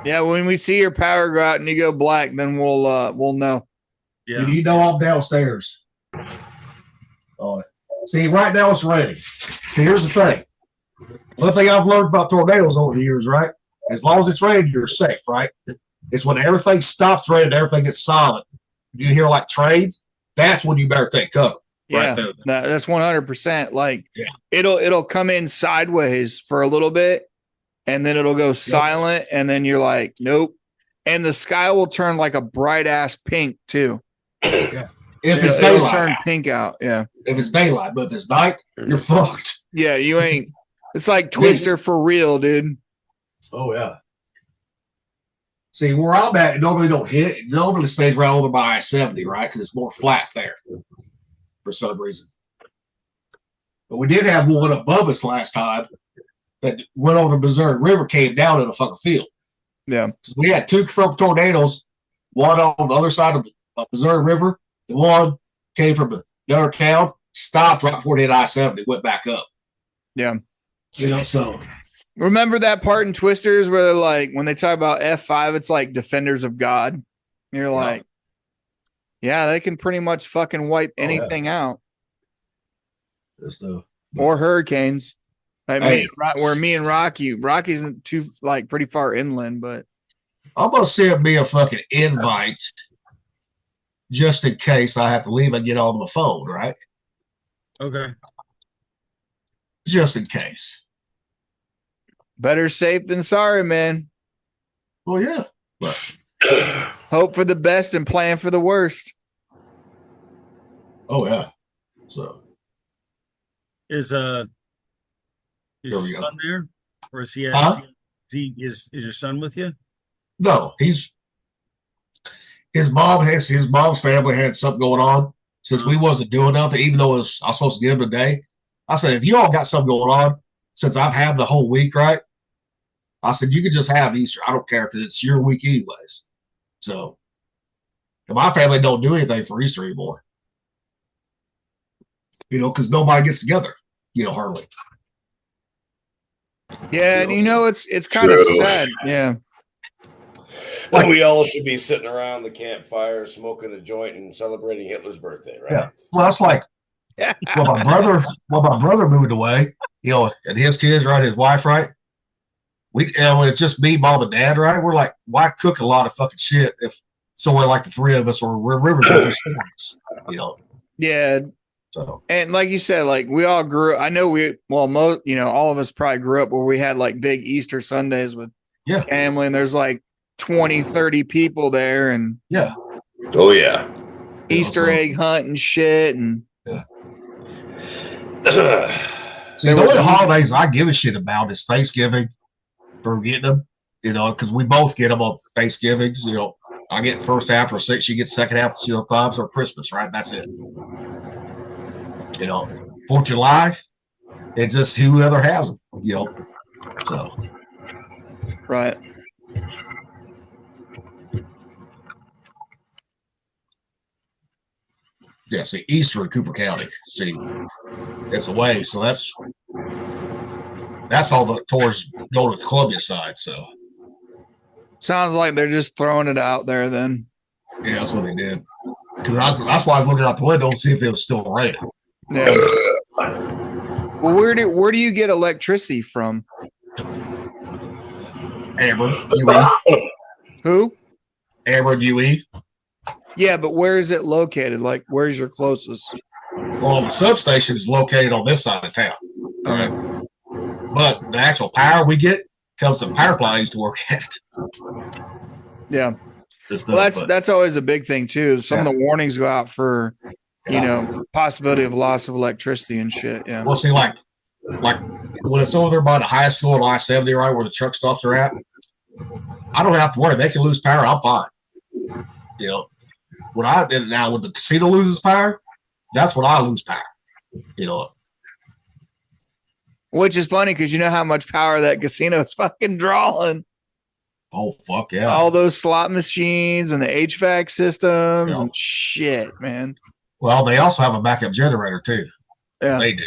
S3: Yeah, when we see your power go out and you go black, then we'll know.
S2: Yeah.
S1: You know I'm downstairs. See, right now it's raining. See, here's the thing. One thing I've learned about tornadoes over the years, right? As long as it's raining, you're safe, right? It's when everything stops raining, everything gets silent. You hear like trains, that's when you better take cover.
S3: Yeah,
S1: right
S3: that's 100%. Like, it'll come in sideways for a little bit, and then it'll go silent, and then you're like, nope. And the sky will turn like a bright ass pink too.
S1: Yeah. If it's daylight,
S3: it'll turn pink out. Yeah.
S1: If it's daylight, but if it's night, you're fucked.
S3: Yeah, you ain't. It's like Twister for real, dude.
S1: Oh yeah. See, where I'm at, it normally don't hit. It normally stays right over by I-70, right? Because it's more flat there for some reason. But we did have one above us last time that went over the Missouri River, came down in a fucking field.
S3: Yeah.
S1: So we had two confirmed tornadoes, one on the other side of the Missouri River. The one came from another town, stopped right before they hit I-70, went back up.
S3: Yeah.
S1: So
S3: remember that part in Twisters where they're like, when they talk about F5, it's like Defenders of God. And you're like, yeah, they can pretty much fucking wipe anything out. Or hurricanes. Like where me and Rocky isn't too like pretty far inland, but
S1: I'm gonna send me a fucking invite just in case I have to leave and get on the phone, right?
S2: Okay.
S1: Just in case.
S3: Better safe than sorry, man.
S1: Well, yeah. But
S3: hope for the best and plan for the worst.
S1: Oh yeah. So
S2: is your son there, or is he? Is your son with you?
S1: No, his mom's family had something going on since we wasn't doing nothing, even though I was supposed to get him today. I said, if you all got something going on, since I've had the whole week, right? I said, you can just have Easter. I don't care because it's your week anyways. So, and my family don't do anything for Easter anymore. Because nobody gets together, hardly.
S3: Yeah, and it's kind of sad. Yeah.
S4: Like we all should be sitting around the campfire, smoking a joint and celebrating Hitler's birthday, right?
S1: Yeah. Well, that's like, my brother moved away, and his kids, right, his wife, right? When it's just me, mom, and dad, right? We're like, why cook a lot of fucking shit if somewhere like the three of us or we're stories,
S3: Yeah.
S1: So. And
S3: like you said, like we all grew. I know all of us probably grew up where we had like big Easter Sundays with family, and there's like 20, 30 people there, and
S4: oh yeah,
S3: Easter egg hunt and shit, and
S1: See, the only holidays I give a shit about is Thanksgiving for getting them, because we both get them on Thanksgivings. I get first half or 6, you get second half of clubs or Christmas, right? That's it. 4th of July, it's just whoever has them, So,
S3: right.
S1: Yeah, see, Easter in Cooper County. See, it's away, so that's all towards going to the Columbia side. So,
S3: sounds like they're just throwing it out there. Then,
S1: yeah, that's what they did. That's why I was looking out the window to see if it was still raining.
S3: Yeah. Well, where do you get electricity from?
S1: Amber, UE.
S3: Who?
S1: Amber, UE.
S3: Yeah, but where is it located? Like, where's your closest?
S1: Well, the substation is located on this side of town. Right. But the actual power we get comes from the power plant I used to work at.
S3: Yeah. Well, that's always a big thing too. Some of the warnings go out for possibility of loss of electricity and shit. Yeah.
S1: Well, see, like when it's over there by the high school and I-70, right where the truck stops are at, I don't have to worry. They can lose power. I'm fine. When the casino loses power, that's when I lose power.
S3: Which is funny because you know how much power that casino is fucking drawing.
S1: Oh, fuck yeah.
S3: All those slot machines and the HVAC systems and shit, man.
S1: Well, they also have a backup generator, too.
S3: Yeah.
S1: They do.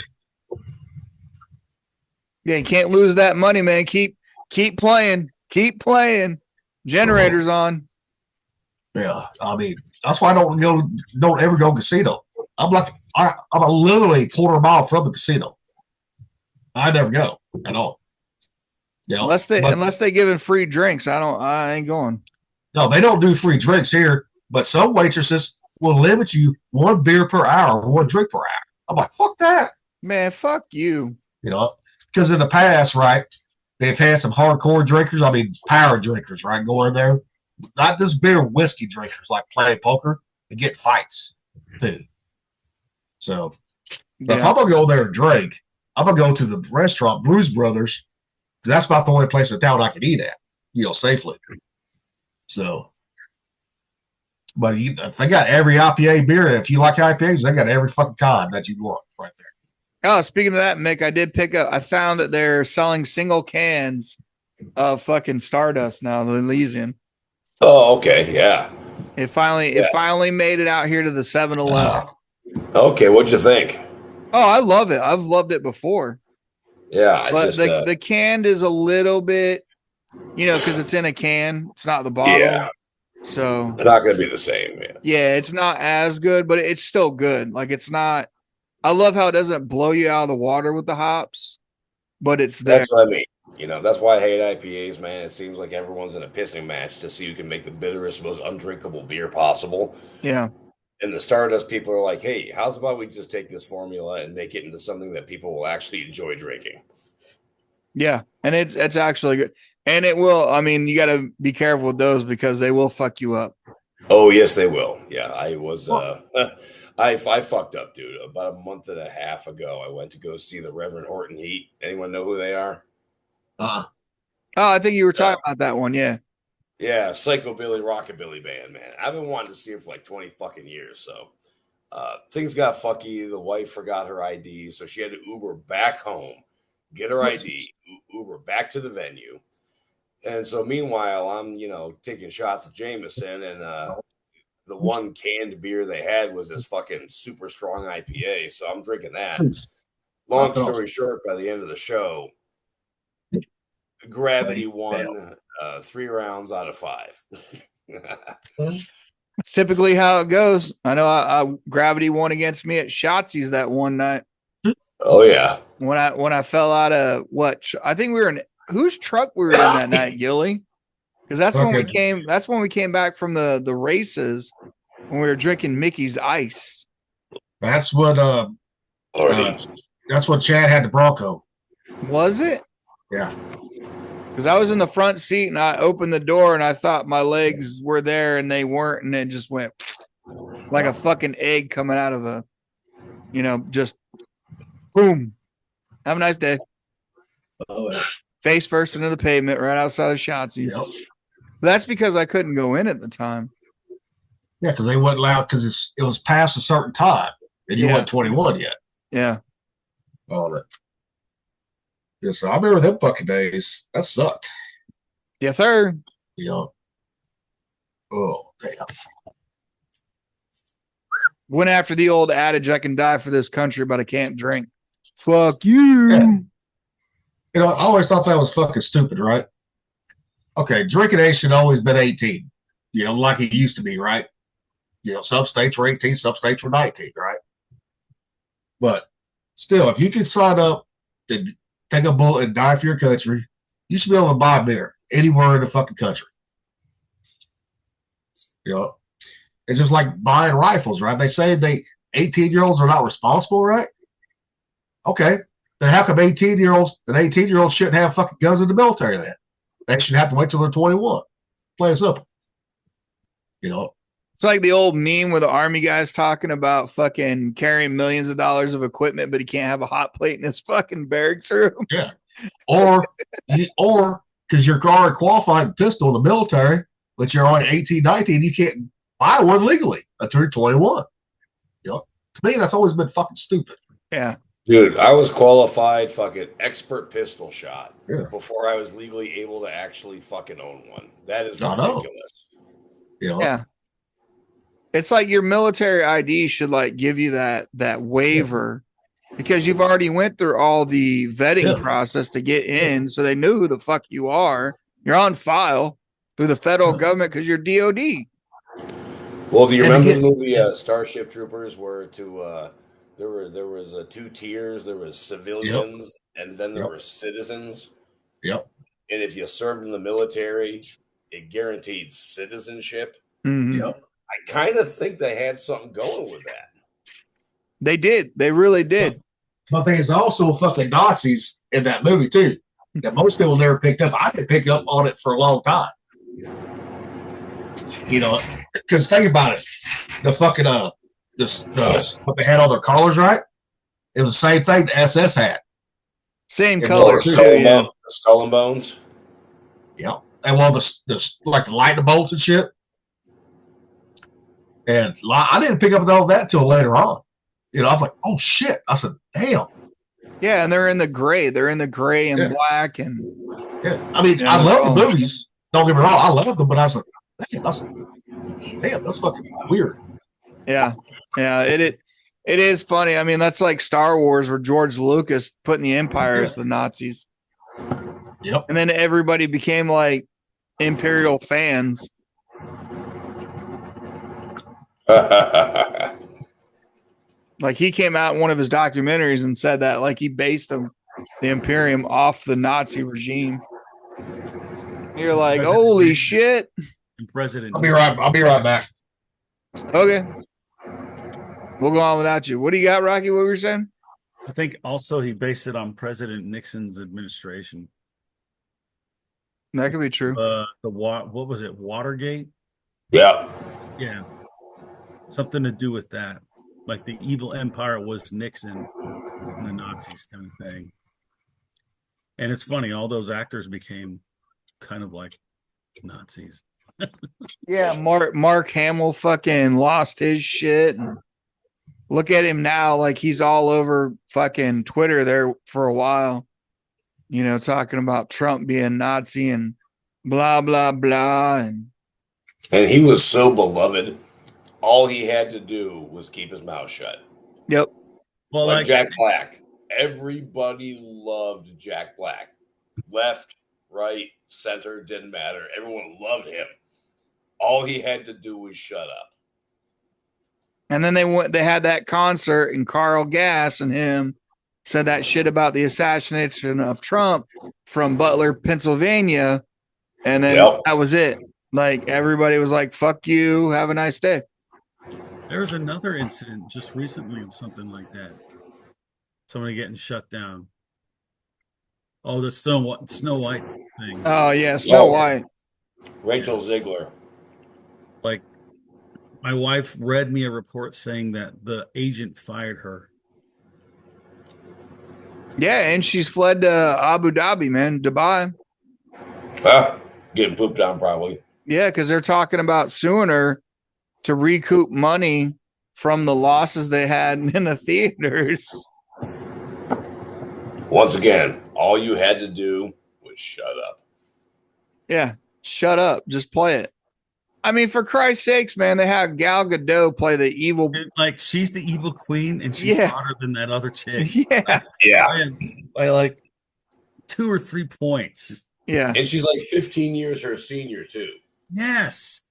S3: Yeah, you can't lose that money, man. Keep playing. Keep playing. Generators on.
S1: Yeah. I mean, that's why I don't ever go casino. I'm literally a quarter mile from the casino. I never go at all.
S3: Unless they giving free drinks, I ain't going.
S1: No, they don't do free drinks here, but some waitresses will limit you 1 beer per hour, 1 drink per hour. I'm like, fuck that.
S3: Man, fuck you.
S1: Because in the past, right, they've had some hardcore drinkers, power drinkers, right, go in there. Not just beer, whiskey drinkers, like playing poker and get fights, too. So, but if I'm going to go there and drink, I'm going to go to the restaurant, Bruce Brothers. That's about the only place in town I can eat at, safely. So, but if they got every IPA beer, if you like IPAs, they got every fucking kind that you want right there.
S3: Oh, speaking of that, Mick, I found that they're selling single cans of fucking Stardust now, the Elysian.
S4: Oh, okay, yeah.
S3: It finally made it out here to the 7-Eleven.
S4: Okay, what'd you think?
S3: Oh, I love it. I've loved it before.
S4: Yeah,
S3: But the canned is a little bit, because it's in a can. It's not the bottle.
S4: Yeah.
S3: So
S4: It's not going to be the same, man.
S3: yeah, it's not as good, but it's still good. Like it's not. I love how it doesn't blow you out of the water with the hops, but it's there.
S4: That's what I mean. That's why I hate IPAs, man. It seems like everyone's in a pissing match to see who can make the bitterest, most undrinkable beer possible.
S3: Yeah.
S4: And the Stardust people are like, hey, how's about we just take this formula and make it into something that people will actually enjoy drinking?
S3: Yeah. And it's actually good. And it will, you got to be careful with those because they will fuck you up.
S4: Oh, yes, they will. Yeah, I was, I fucked up, dude. About a month and a half ago, I went to go see the Reverend Horton Heat. Anyone know who they are?
S3: Oh, I think you were talking about that one. Yeah.
S4: Yeah, psychobilly, rockabilly band, man. I've been wanting to see him for like 20 fucking years. So things got fucky. The wife forgot her ID, so she had to Uber back home, get her ID, Uber back to the venue. And so meanwhile, I'm, taking shots of Jameson, and the one canned beer they had was this fucking super strong IPA. So I'm drinking that. Long story short, by the end of the show, Gravity won 3 rounds out of 5.
S3: It's typically how it goes. I know Gravity won against me at Shotzi's that one night.
S4: Oh yeah.
S3: When I fell out of I think we were in whose truck we were in that night, Gilly? Because that's when we came. That's when we came back from the races when we were drinking Mickey's Ice.
S1: That's what that's what Chad had the Bronco.
S3: Was it?
S1: Yeah.
S3: Because I was in the front seat and I opened the door and I thought my legs were there and they weren't, and it just went like a fucking egg coming out of a, just boom. Have a nice day.
S1: Oh, yeah.
S3: Face first into the pavement right outside of Shotzi's.
S1: Yep.
S3: That's because I couldn't go in at the time.
S1: Yeah, because they wouldn't allow because it was past a certain time and you weren't 21 yet.
S3: Yeah.
S1: All that. Yeah, so I remember them fucking days. That sucked.
S3: Yeah, third.
S1: Oh, damn.
S3: Went after the old adage, I can die for this country, but I can't drink. Fuck you.
S1: Yeah. I always thought that was fucking stupid, right? Okay, drinking age should always been 18, like it used to be, right? Some states were 18, some states were 19, right? But still, if you could sign up to take a bullet and die for your country, you should be able to buy beer anywhere in the fucking country. It's just like buying rifles, right? They say 18-year-olds are not responsible, right? Okay, then how come 18-year-olds shouldn't have fucking guns in the military then? They should have to wait till they're 21. Plain and simple.
S3: It's like the old meme where the army guy's talking about fucking carrying millions of dollars of equipment, but he can't have a hot plate in his fucking barracks room.
S1: Yeah. Or because you're already qualified in pistol in the military, but you're only 18, 19, you can't buy one legally until you're 21. To me, that's always been fucking stupid.
S3: Yeah.
S4: Dude, I was qualified fucking expert pistol shot before I was legally able to actually fucking own one. That is ridiculous.
S3: Yeah. It's like your military ID should give you that waiver because you've already went through all the vetting process to get in. So they knew who the fuck you are. You're on file through the federal government because you're DOD.
S4: Well, do you remember the movie Starship Troopers where there was 2 tiers. There was civilians and then there were citizens.
S1: Yep.
S4: And if you served in the military, it guaranteed citizenship.
S3: Mm-hmm.
S1: Yep.
S4: I kind of think they had something going with that.
S3: They did. They really did.
S1: But there's also fucking Nazis in that movie too that most people never picked up. I didn't pick up on it for a long time. Because think about it. The fucking what they had on their collars, right? It was the same thing the SS had.
S3: Same color.
S4: The skull and bones.
S1: Yeah. And the like the lightning bolts and shit. And I didn't pick up with all that till later on. I was like, oh shit. I said, damn.
S3: Yeah, and they're in the gray. They're in the gray and black, and
S1: I mean, I love the movies. Don't get me wrong, I love them, but I was like, that's fucking weird.
S3: Yeah, it is funny. I mean, that's like Star Wars, where George Lucas putting the Empire as the Nazis.
S1: Yep.
S3: And then everybody became like Imperial fans. Like he came out in one of his documentaries and said that like he based the Imperium off the Nazi regime. You're like, holy shit.
S2: And President.
S1: I'll be right back.
S3: Okay. We'll go on without you. What do you got, Rocky? What were you saying?
S2: I think also he based it on President Nixon's administration.
S3: That could be true.
S2: What was it? Watergate?
S4: Yeah.
S2: Yeah. Something to do with that. Like the evil empire was Nixon and the Nazis kind of thing. And it's funny, all those actors became kind of like Nazis.
S3: Yeah, Mark Hamill fucking lost his shit. Look at him now, like he's all over fucking Twitter there for a while. You know, talking about Trump being Nazi and blah blah blah. And
S4: he was so beloved. All he had to do was keep his mouth shut.
S3: Yep.
S4: Well, like Jack Black. Everybody loved Jack Black. Left, right, center, didn't matter. Everyone loved him. All he had to do was shut up.
S3: And then they had that concert, and Carl Gass and him said that shit about the assassination of Trump from Butler, Pennsylvania. And then that was it. Like everybody was like, fuck you, have a nice day.
S2: There was another incident just recently of something like that. Somebody getting shut down. Oh, the Snow White thing.
S3: Oh, yeah, Snow White.
S4: Rachel Ziegler.
S2: Like, my wife read me a report saying that the agent fired her.
S3: Yeah, and she's fled to Abu Dhabi, man, Dubai.
S4: Getting pooped on, probably.
S3: Yeah, because they're talking about suing her to recoup money from the losses they had in the theaters.
S4: Once again, all you had to do was shut up.
S3: Yeah, shut up. Just play it. I mean, for Christ's sakes, man, they had Gal Gadot play the evil.
S2: Like, she's the evil queen, and she's hotter than that other chick.
S3: Yeah.
S2: By like 2 or 3 points.
S3: Yeah.
S4: And she's like 15 years her senior, too.
S2: Yes.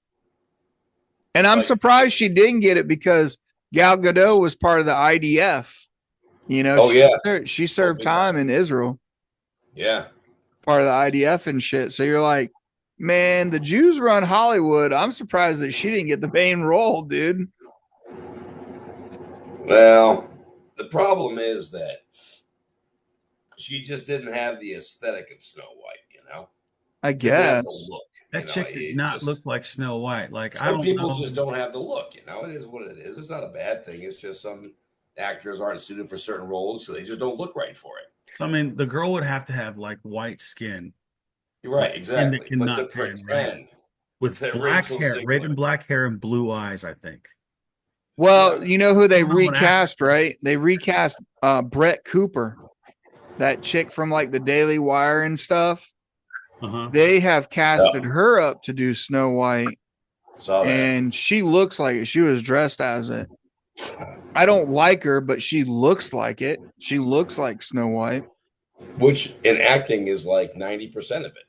S3: And I'm surprised she didn't get it because Gal Gadot was part of the IDF. You know, she served time in Israel.
S4: Yeah.
S3: Part of the IDF and shit. So you're like, man, the Jews run Hollywood. I'm surprised that she didn't get the main role, dude.
S4: Well, the problem is that she just didn't have the aesthetic of Snow White, you know?
S3: I guess.
S2: That chick did not look like Snow White. Like,
S4: some people just don't have the look, you know? It is what it is. It's not a bad thing. It's just some actors aren't suited for certain roles, so they just don't look right for it.
S2: So, I mean, the girl would have to have, like, white skin.
S4: You're right, exactly.
S2: That cannot tan, right? With black hair, red and black hair and blue eyes, I think.
S3: Well, you know who they recast, right? They recast Brett Cooper, that chick from like the Daily Wire and stuff. They have casted her up to do Snow White. And she looks like it. She was dressed as it. I don't like her, but she looks like it. She looks like Snow White.
S4: Which in acting is like 90% of it.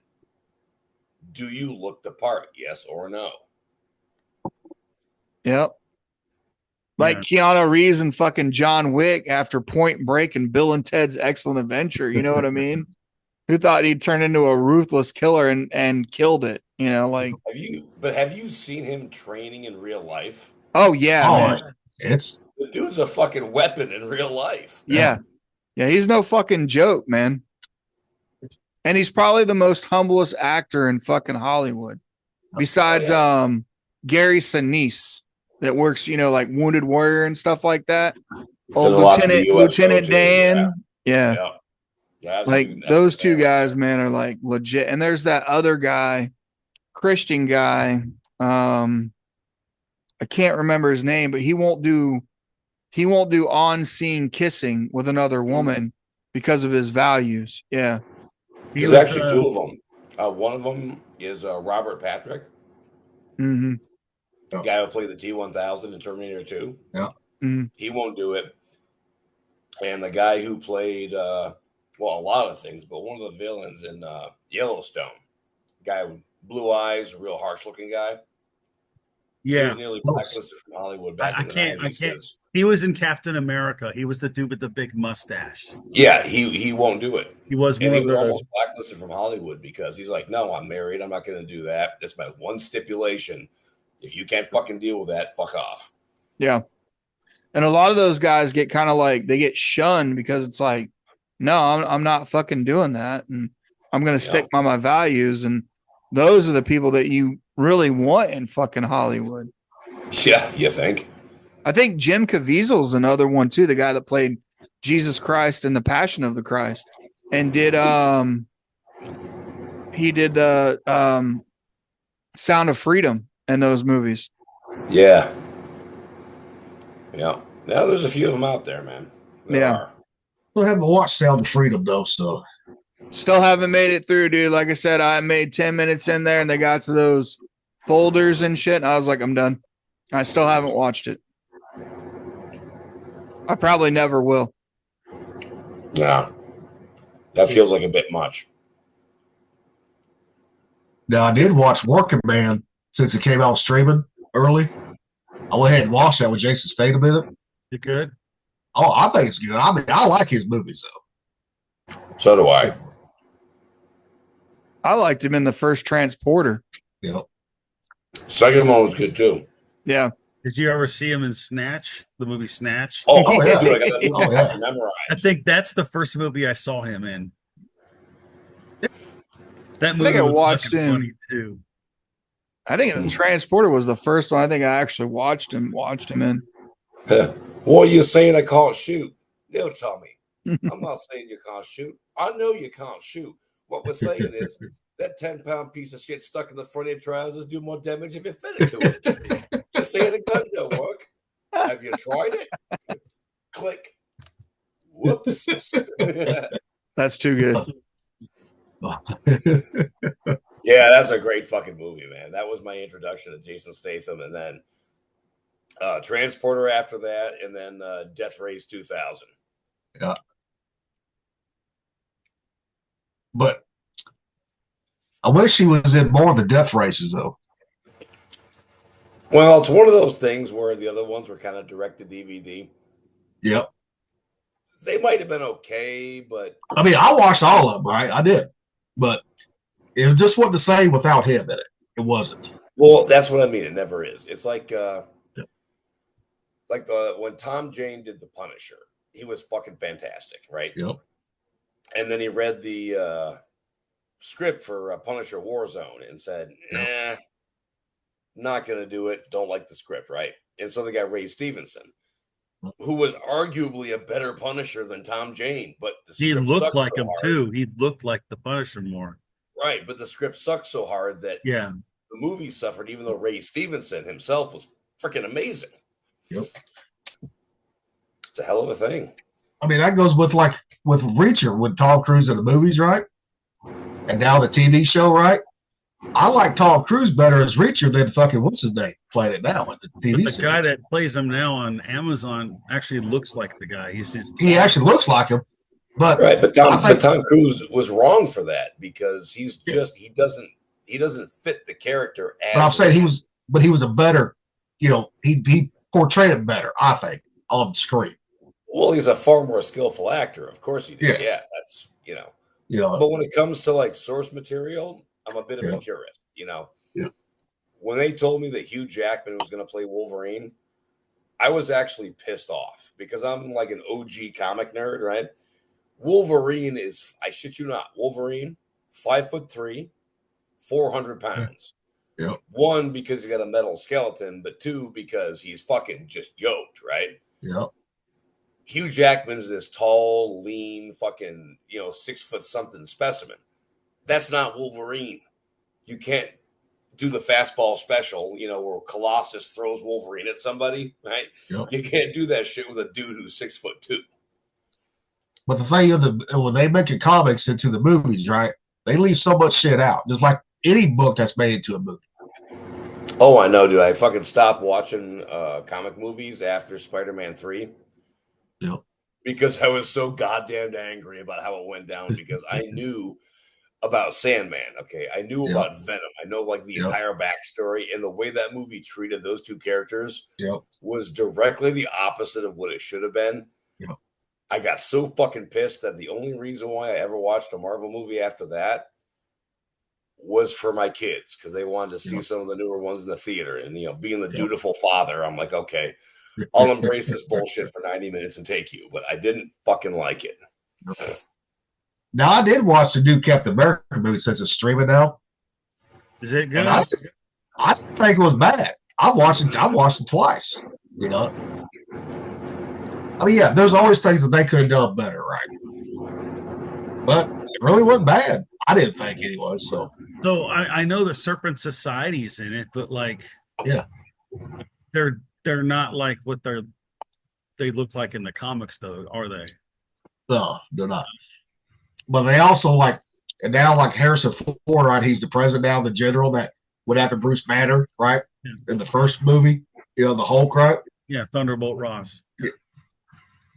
S4: Do you look the part? Yes or no?
S3: Yep. Like Keanu Reeves and fucking John Wick after Point Break and Bill and Ted's Excellent Adventure. You know what I mean? Who thought he'd turn into a ruthless killer and killed it? You know, like.
S4: Have you seen him training in real life?
S3: Oh yeah, man.
S4: The dude's a fucking weapon in real life.
S3: Yeah, he's no fucking joke, man. And he's probably the most humblest actor in fucking Hollywood, besides Gary Sinise that works, you know, like Wounded Warrior and stuff like that. Old Lieutenant Dan, yeah. Like those two guys, man, are like legit. And there's that other guy, Christian guy. I can't remember his name, but he won't do on-scene kissing with another woman. because of his values. Yeah.
S4: There's actually two of them. One of them is Robert Patrick,
S3: Mm-hmm.
S4: the guy who played the T-1000 in Terminator 2.
S1: Yeah.
S3: Mm-hmm.
S4: He won't do it. And the guy who played, a lot of things, but one of the villains in Yellowstone, guy with blue eyes, real harsh-looking guy.
S2: Yeah.
S4: He was nearly blacklisted from Hollywood back in the 90s.
S2: He was in Captain America. He was the dude with the big mustache.
S4: Yeah, he won't do it.
S2: He was
S4: and he was almost blacklisted from Hollywood because he's like, no, I'm married. I'm not going to do that. That's my one stipulation. If you can't fucking deal with that, fuck off.
S3: Yeah. And a lot of those guys get kind of like, they get shunned because it's like, no, I'm not fucking doing that. And I'm going to stick by my values. And those are the people that you really want in fucking Hollywood.
S4: Yeah, you think?
S3: I think Jim Caviezel's another one too, the guy that played Jesus Christ in The Passion of the Christ, and did he did the Sound of Freedom in those movies.
S4: Yeah. Yeah. Now there's a few of them out there, man. There are.
S1: I haven't watched Sound of Freedom though, so
S3: still haven't made it through, dude. Like I said, I made 10 minutes in there and they got to those folders and shit, and I was like, I'm done. I still haven't watched it. I probably never will.
S4: Yeah. That feels like a bit much.
S1: Now, I did watch Working Man since it came out streaming early. I went ahead and watched that with Jason Statham in it.
S2: You good?
S1: Oh, I think it's good. I mean, I like his movies, though.
S4: So do I.
S3: I liked him in the first Transporter.
S1: Yeah.
S4: Second one was good, too.
S3: Yeah.
S2: Did you ever see him in Snatch, the movie Snatch?
S1: Oh yeah.
S4: Dude, I got that movie memorized.
S2: I think that's the first movie I saw him in. That movie
S3: I think I watched him
S2: funny too.
S3: I think the Transporter was the first one I think I actually watched him in.
S4: What are you saying I can't shoot? They'll tell me. I'm not saying you can't shoot. I know you can't shoot. What we're saying is that 10-pound piece of shit stuck in the front of your trousers do more damage if you fit it to it. You're saying a gun don't work. Have you tried it? Click. Whoops.
S3: That's too good.
S4: Yeah, that's a great fucking movie, man. That was my introduction to Jason Statham, and then Transporter after that, and then Death Race 2000.
S1: Yeah. But I wish he was in more of the Death Races, though.
S4: Well, it's one of those things where the other ones were kind of direct to DVD.
S1: Yep.
S4: They might have been okay, but
S1: I mean, I watched all of them, right? I did, but it just wasn't the same without him in it. It wasn't.
S4: Well, that's what I mean. It never is. It's like when Tom Jane did The Punisher, he was fucking fantastic, right?
S1: Yep.
S4: And then he read the script for Punisher Warzone and said, not going to do it. Don't like the script, right? And so they got Ray Stevenson, who was arguably a better Punisher than Tom Jane, but the
S2: he
S4: script
S2: looked
S4: sucked
S2: like
S4: so
S2: him
S4: hard.
S2: too. He looked like the Punisher more.
S4: Right, but the script sucked so hard that the movie suffered, even though Ray Stevenson himself was freaking amazing.
S1: Yep.
S4: It's a hell of a thing.
S1: I mean, that goes with Reacher with Tom Cruise in the movies, right? And now the TV show, right? I like Tom Cruise better as Reacher than fucking what's his name playing it now in the TV
S2: But the
S1: series.
S2: guy that plays him now on Amazon actually looks like the guy.
S1: He actually looks like him, but
S4: right. But Tom Cruise was wrong for that because he doesn't fit the character.
S1: But I'm saying he was a better, he portrayed it better, I think, on the screen.
S4: Well, he's a far more skillful actor. Of course he did. Yeah, that's But when it comes to like source material, I'm a bit of a purist, Yeah. When they told me that Hugh Jackman was going to play Wolverine, I was actually pissed off because I'm like an OG comic nerd, right? Wolverine is, I shit you not, Wolverine, 5'3", 400 pounds.
S1: Yep.
S4: One, because he got a metal skeleton, but two, because he's fucking just yoked, right?
S1: Yep.
S4: Hugh Jackman's this tall, lean, fucking, 6 foot something specimen. That's not Wolverine. You can't do the fastball special, where Colossus throws Wolverine at somebody, right?
S1: Yep.
S4: You can't do that shit with a dude who's 6'2".
S1: But the thing is, when they make comics into the movies, right? They leave so much shit out, just like any book that's made into a movie.
S4: Oh, I know, dude. I fucking stopped watching comic movies after Spider-Man 3.
S1: Yep.
S4: Because I was so goddamn angry about how it went down because I knew about Sandman. Okay. I knew about Venom. I know like the entire backstory, and the way that movie treated those two characters was directly the opposite of what it should have been.
S1: Yep.
S4: I got so fucking pissed that the only reason why I ever watched a Marvel movie after that was for my kids because they wanted to see some of the newer ones in the theater. And, you know, being the dutiful father, I'm like, okay, I'll embrace this bullshit for 90 minutes and take you. But I didn't fucking like it.
S1: Now, I did watch the new Captain America movie since it's streaming now.
S2: Is it good?
S1: I didn't think it was bad. I watched it twice. You know, I mean, yeah, there's always things that they could have done better, right? But it really wasn't bad. I didn't think anyway. So
S2: I know the Serpent Society's in it, but like, they're not like what they look like in the comics, though, are they?
S1: No, they're not. But they also like, and now like Harrison Ford, right? He's the president now, the general that went after Bruce Banner, right? In the first movie, you know, the Hulk, right?
S2: Yeah, Thunderbolt Ross.
S1: Yeah.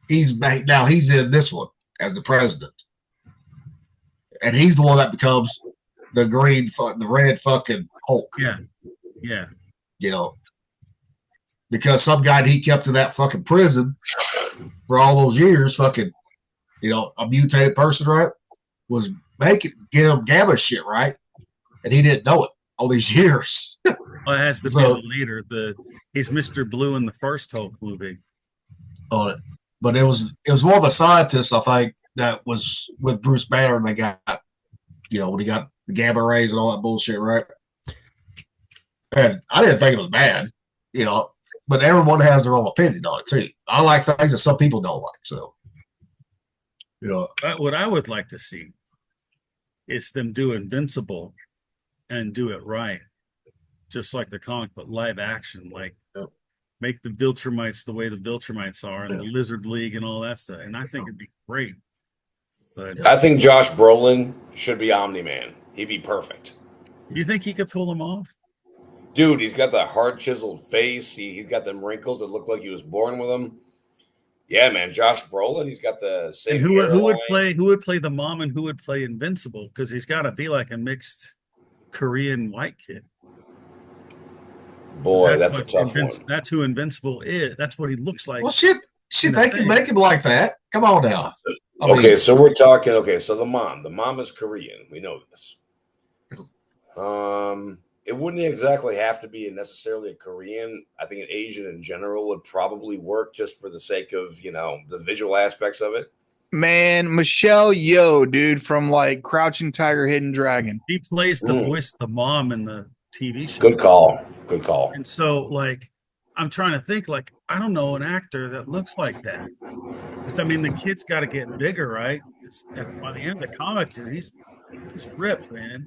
S1: He's in this one as the president, and he's the one that becomes the red fucking Hulk.
S2: Yeah.
S1: You know, because some guy he kept in that fucking prison for all those years, fucking, you know, a mutated person, right, was get him gamma shit, right, and he didn't know it all these years.
S2: Well, it has to be the leader. He's Mr. Blue in the first Hulk movie.
S1: On it, but it was one of the scientists, I think, that was with Bruce Banner, and they got, you know, when he got the gamma rays and all that bullshit, right? And I didn't think it was bad, you know, but everyone has their own opinion on it too. I like things that some people don't like, so. You know,
S2: what I would like to see is them do Invincible and do it right, just like the comic, but live action, like make the Viltrumites the way the Viltrumites are, and the Lizard League and all that stuff. And I think it'd be great. But
S4: I think Josh Brolin should be Omni-Man. He'd be perfect.
S2: You think he could pull them off?
S4: Dude, he's got that hard chiseled face. He's got them wrinkles that look like he was born with them. Yeah, man, Josh Brolin. He's got the same.
S2: Who would play the mom, and who would play Invincible? Because he's got to be like a mixed Korean white kid.
S4: Boy, that's a tough one.
S2: That's who Invincible is. That's what he looks like.
S1: Well, shit, they can make him like that. Come on now.
S4: So we're talking. Okay, so the mom is Korean. We know this. It wouldn't exactly have to be necessarily a Korean. I think an Asian in general would probably work just for the sake of, you know, the visual aspects of it.
S3: Man, Michelle Yeoh, dude, from like Crouching Tiger, Hidden Dragon.
S2: He plays the voice of the mom in the TV show.
S4: Good call.
S2: And so, like, I'm trying to think, like, I don't know an actor that looks like that. Because, I mean, the kid's got to get bigger, right? By the end of the comics, he's ripped, man.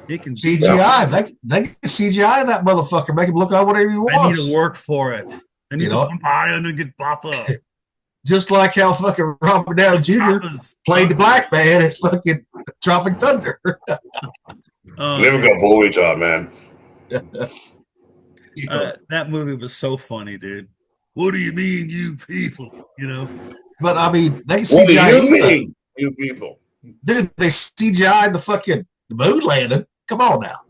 S2: He can
S1: CGI. They can CGI that motherfucker, make him look like whatever he wants.
S2: I need to work for it. I need to pump iron and get buffer.
S1: Just like how fucking Robert Downey Jr. played the black man at fucking Tropic Thunder.
S4: Never got bully top, man.
S2: That movie was so funny, dude. What do you mean, you people? You know?
S1: But I mean, they CGI.
S4: What do you mean, you people?
S1: Dude, they CGI the fucking moon landing. Come on now.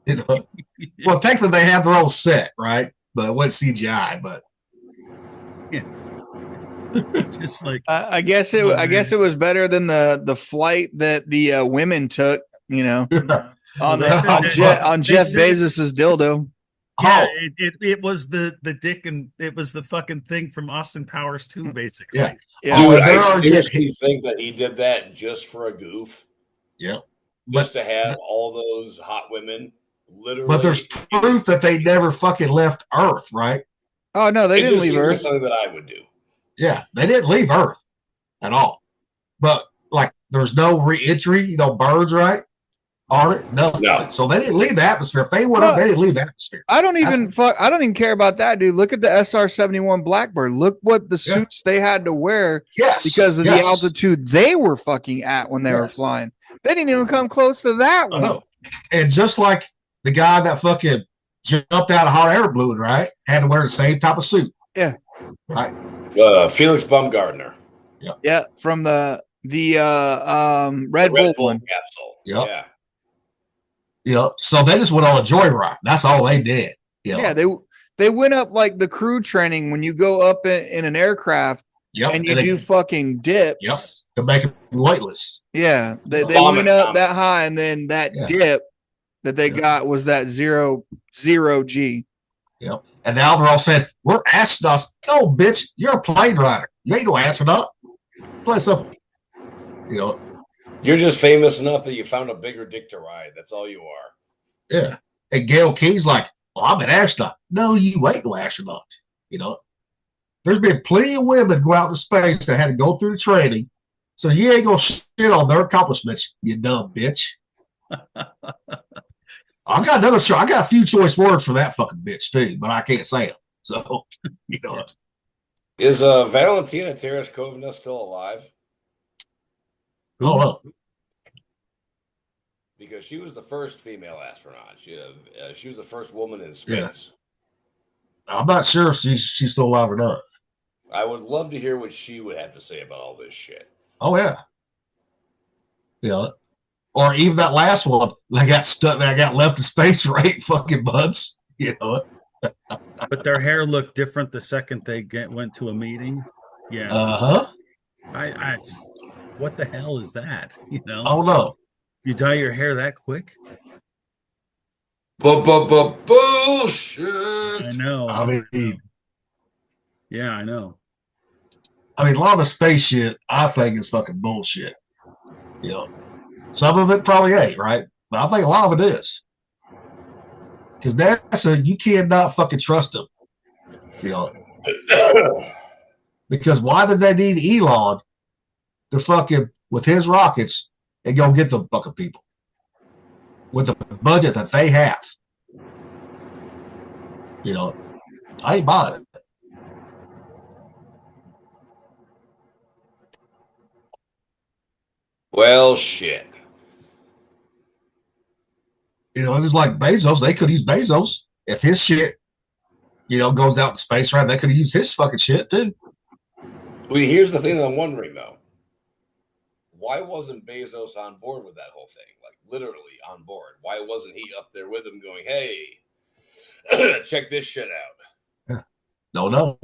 S1: You know? Well, technically they have their own set, right? But it wasn't CGI, but
S2: yeah. Just like
S3: I guess it was better than the flight that the women took, you know, on Jeff Bezos's dildo.
S2: Yeah, it was the dick, and it was the fucking thing from Austin Powers 2, basically.
S1: Yeah.
S4: Dude, I seriously think that he did that just for a goof.
S1: Yeah.
S4: Just to have all those hot women literally.
S1: But there's proof that they never fucking left Earth, right?
S3: Oh no, they didn't leave Earth.
S4: Something that I would do.
S1: Yeah, they didn't leave Earth at all. But like, there's no re-entry, birds, right? On it, nothing.
S4: No.
S1: So they didn't leave the atmosphere. If they went up, they didn't leave the atmosphere.
S3: I don't even care about that, dude. Look at the SR-71 Blackbird. Look what the suits they had to wear because of the altitude they were fucking at when they were flying. They didn't even come close to that one.
S1: Know. And just like the guy that fucking jumped out of hot air balloon, right, had to wear the same type of suit.
S3: Yeah.
S1: Right.
S4: Felix Baumgartner.
S1: Yeah.
S3: Yeah, from the Red Bull one
S4: capsule.
S1: Yep.
S4: Yeah.
S1: You know, so they just went on a joyride. That's all they did. You know?
S3: Yeah, they went up like the crew training when you go up in an aircraft and you do fucking dips.
S1: Yep. To make it weightless.
S3: Yeah. They went up that high, and then that dip that they got was that 0 G.
S1: Yep. And now they're all saying, we're astronauts. No, bitch, you're a plane rider. You ain't no astronaut. Play something. You know.
S4: You're just famous enough that you found a bigger dick to ride. That's all you are.
S1: Yeah. And Gail King's like, well, I'm an astronaut. No, you ain't no astronaut. You know. There's been plenty of women go out into space that had to go through the training. So you ain't gonna shit on their accomplishments, you dumb bitch. I got another show. I got a few choice words for that fucking bitch too, but I can't say them. So, you know.
S4: Is Valentina Tereshkovna still alive?
S1: Oh, no.
S4: Because she was the first female astronaut. She was the first woman in space.
S1: Yeah. I'm not sure if she's still alive or not.
S4: I would love to hear what she would have to say about all this shit.
S1: Oh, yeah. Yeah. Or even that last one, I got stuck, I got left in space for 8 fucking months. You know.
S2: But their hair looked different the second they went to a meeting. Yeah.
S1: Uh-huh.
S2: What the hell is that? You know?
S1: Oh, no.
S2: You dye your hair that quick?
S4: Bullshit.
S2: I know.
S1: I mean,
S2: yeah, I know.
S1: I mean, a lot of the space shit, I think, is fucking bullshit. You know, some of it probably ain't, right? But I think a lot of it is. Because NASA, you cannot fucking trust them. You know, because why did they need Elon to fucking, with his rockets, and go get the fucking people with the budget that they have? You know, I ain't buying it.
S4: Well, shit.
S1: You know, it was like Bezos. They could use Bezos if his shit, you know, goes out in space, right? They could use his fucking shit too.
S4: Well, here's the thing I'm wondering though. Why wasn't Bezos on board with that whole thing? Like literally on board. Why wasn't he up there with him going, hey, check this shit out?
S1: Yeah. No.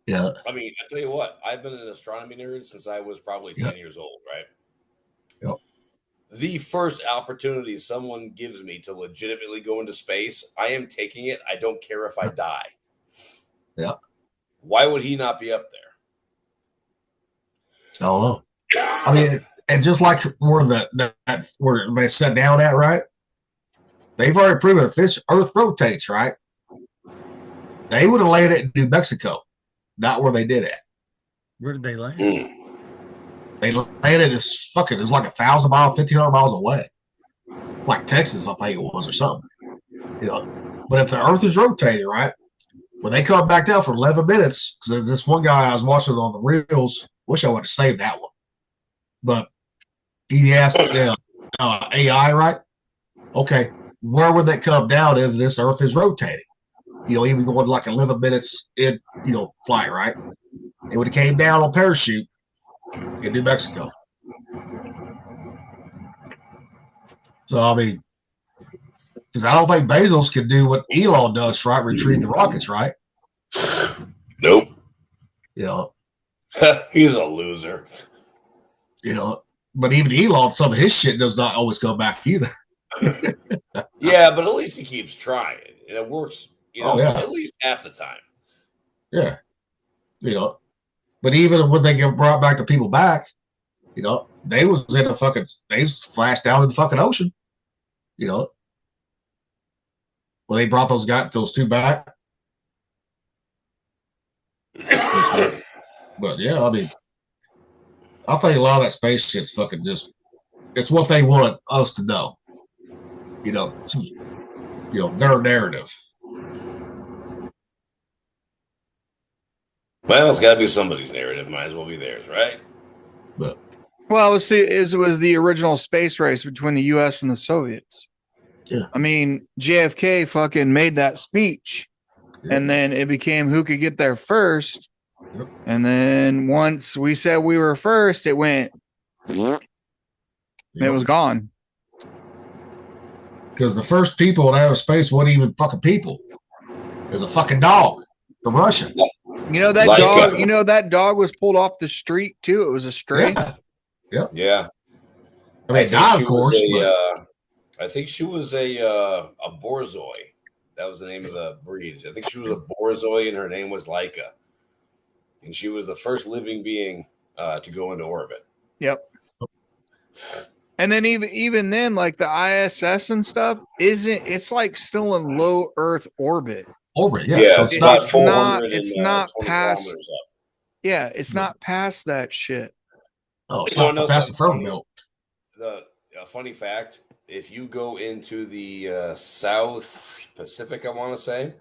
S1: Yeah.
S4: I mean, I tell you what, I've been an astronomy nerd since I was probably 10 years old, right?
S1: Yep.
S4: The first opportunity someone gives me to legitimately go into space, I am taking it. I don't care if I die.
S1: Yeah.
S4: Why would he not be up there?
S1: I don't know. I mean, and just like where where they sat down at, right? They've already proven if this Earth rotates, right? They would have landed in New Mexico, not where they did it.
S2: Where did they land?
S1: They landed as fucking, it was like 1,000 miles, 1,500 miles away. It's like Texas, I think it was, or something. You know, but if the Earth is rotating, right? When they come back down for 11 minutes, because this one guy I was watching on the reels, wish I would have saved that one. But he asked AI, right? Okay, where would that come down if this Earth is rotating? You know, even going like 11 minutes in, you know, flight, right? It would have came down on parachute in New Mexico. So, I mean, because I don't think Bezos can do what Elon does, right? Retrieve the rockets, right?
S4: Nope.
S1: You know,
S4: he's a loser.
S1: You know, but even Elon, some of his shit does not always come back either.
S4: Yeah, but at least he keeps trying, and it works. You know,
S1: yeah.
S4: At least half the time.
S1: Yeah, you know, but even when they get brought back the people back, you know, they was in the fucking, they flashed down in the fucking ocean. You know, when they brought those two back. But yeah, I mean, I think a lot of that space shit's fucking just It's what they want us to know. Their narrative.
S4: Well, it's got to be somebody's narrative. Might as well be theirs, right?
S1: But
S3: well, it was the original space race between the U.S. and the Soviets.
S1: Yeah.
S3: I mean, JFK fucking made that speech, and then it became who could get there first.
S1: Yep.
S3: And then once we said we were first, it went. It was gone.
S1: Because the first people in outer space weren't even fucking people. It was a fucking dog from Russia.
S3: You know that dog. You know that dog was pulled off the street too. It was a stray.
S4: Yeah.
S1: I mean, of course.
S4: I think she was a borzoi. That was the name of the breed. I think she was a borzoi, and her name was Laika. And she was the first living being to go into orbit.
S3: Yep. And then even then, like the ISS and stuff, it's like still in low Earth orbit.
S1: Yeah. So
S3: it's not past. Yeah, it's not past that shit.
S1: Oh, it's not past the firmament.
S4: A funny fact: if you go into the South Pacific, I want to say,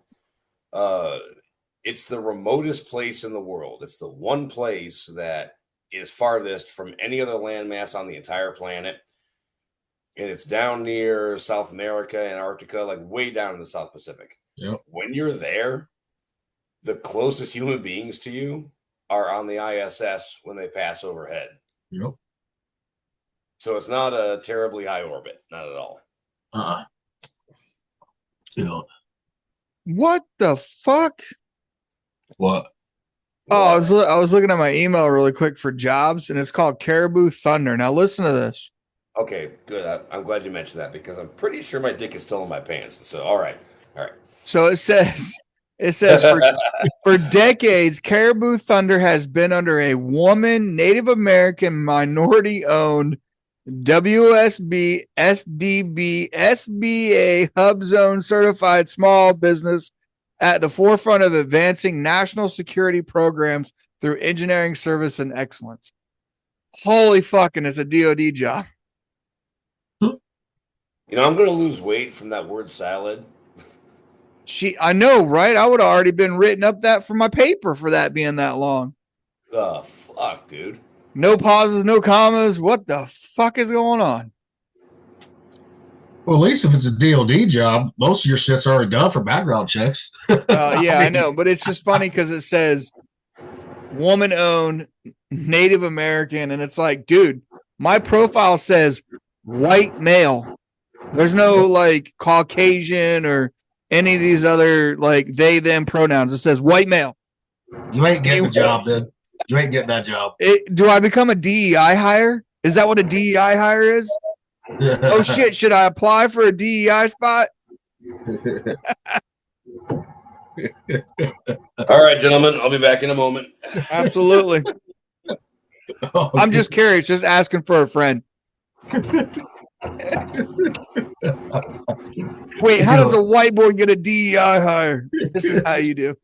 S4: it's the remotest place in the world. It's the one place that is farthest from any other landmass on the entire planet. And it's down near South America, Antarctica, like way down in the South Pacific.
S1: Yep.
S4: When you're there, the closest human beings to you are on the ISS when they pass overhead.
S1: Yep.
S4: So it's not a terribly high orbit. Not at all.
S3: What the fuck?
S1: What?
S3: Oh, I was looking at my email really quick for jobs, and it's called Caribou Thunder. Now listen to this.
S4: Okay, good. I'm glad you mentioned that because I'm pretty sure my dick is still in my pants. So, all right.
S3: So it says for decades, Caribou Thunder has been under a woman, Native American, minority-owned WSB, SDB, SBA, Hub Zone certified small business at the forefront of advancing national security programs through engineering service and excellence. Holy fucking, it's a DOD job.
S4: I'm going to lose weight from that word salad.
S3: I know, right? I would have already been written up that for my paper for that being that long.
S4: The fuck, dude?
S3: No pauses, no commas. What the fuck is going on?
S1: Well, at least if it's a DOD job, most of your shit's already done for background checks.
S3: I know, but it's just funny because it says woman-owned, Native American, and it's like, dude, my profile says white male. There's no like Caucasian or any of these other like they them pronouns. It says white male.
S1: You ain't getting the job, then. You ain't getting that job.
S3: Do I become a DEI hire? Is that what a DEI hire is? Oh shit! Should I apply for a DEI spot?
S4: All right, gentlemen. I'll be back in a moment.
S3: Absolutely. I'm just curious, just asking for a friend. Wait, how does a white boy get a DEI hire? This is how you do.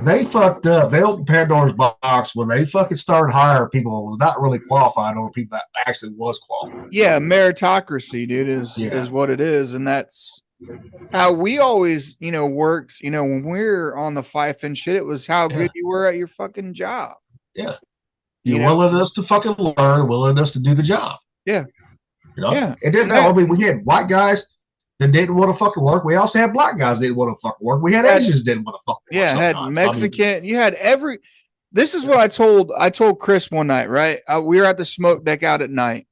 S1: They fucked up. They opened Pandora's box when they fucking started hiring people who were not really qualified over people that actually was qualified.
S3: Yeah, meritocracy, dude, is what it is. And that's how we always, worked, when we were on the Fife and shit, it was how good you were at your fucking job.
S1: Yeah. Your willingness to fucking learn, willingness to do the job.
S3: Yeah.
S1: Yeah. It didn't know. I mean, we had white guys that didn't want to fucking work. We also had black guys that didn't want to fucking work. We had Asians that didn't want to fucking work.
S3: Yeah, had Mexican. You had every. This is what I told Chris one night, right? We were at the smoke deck out at night,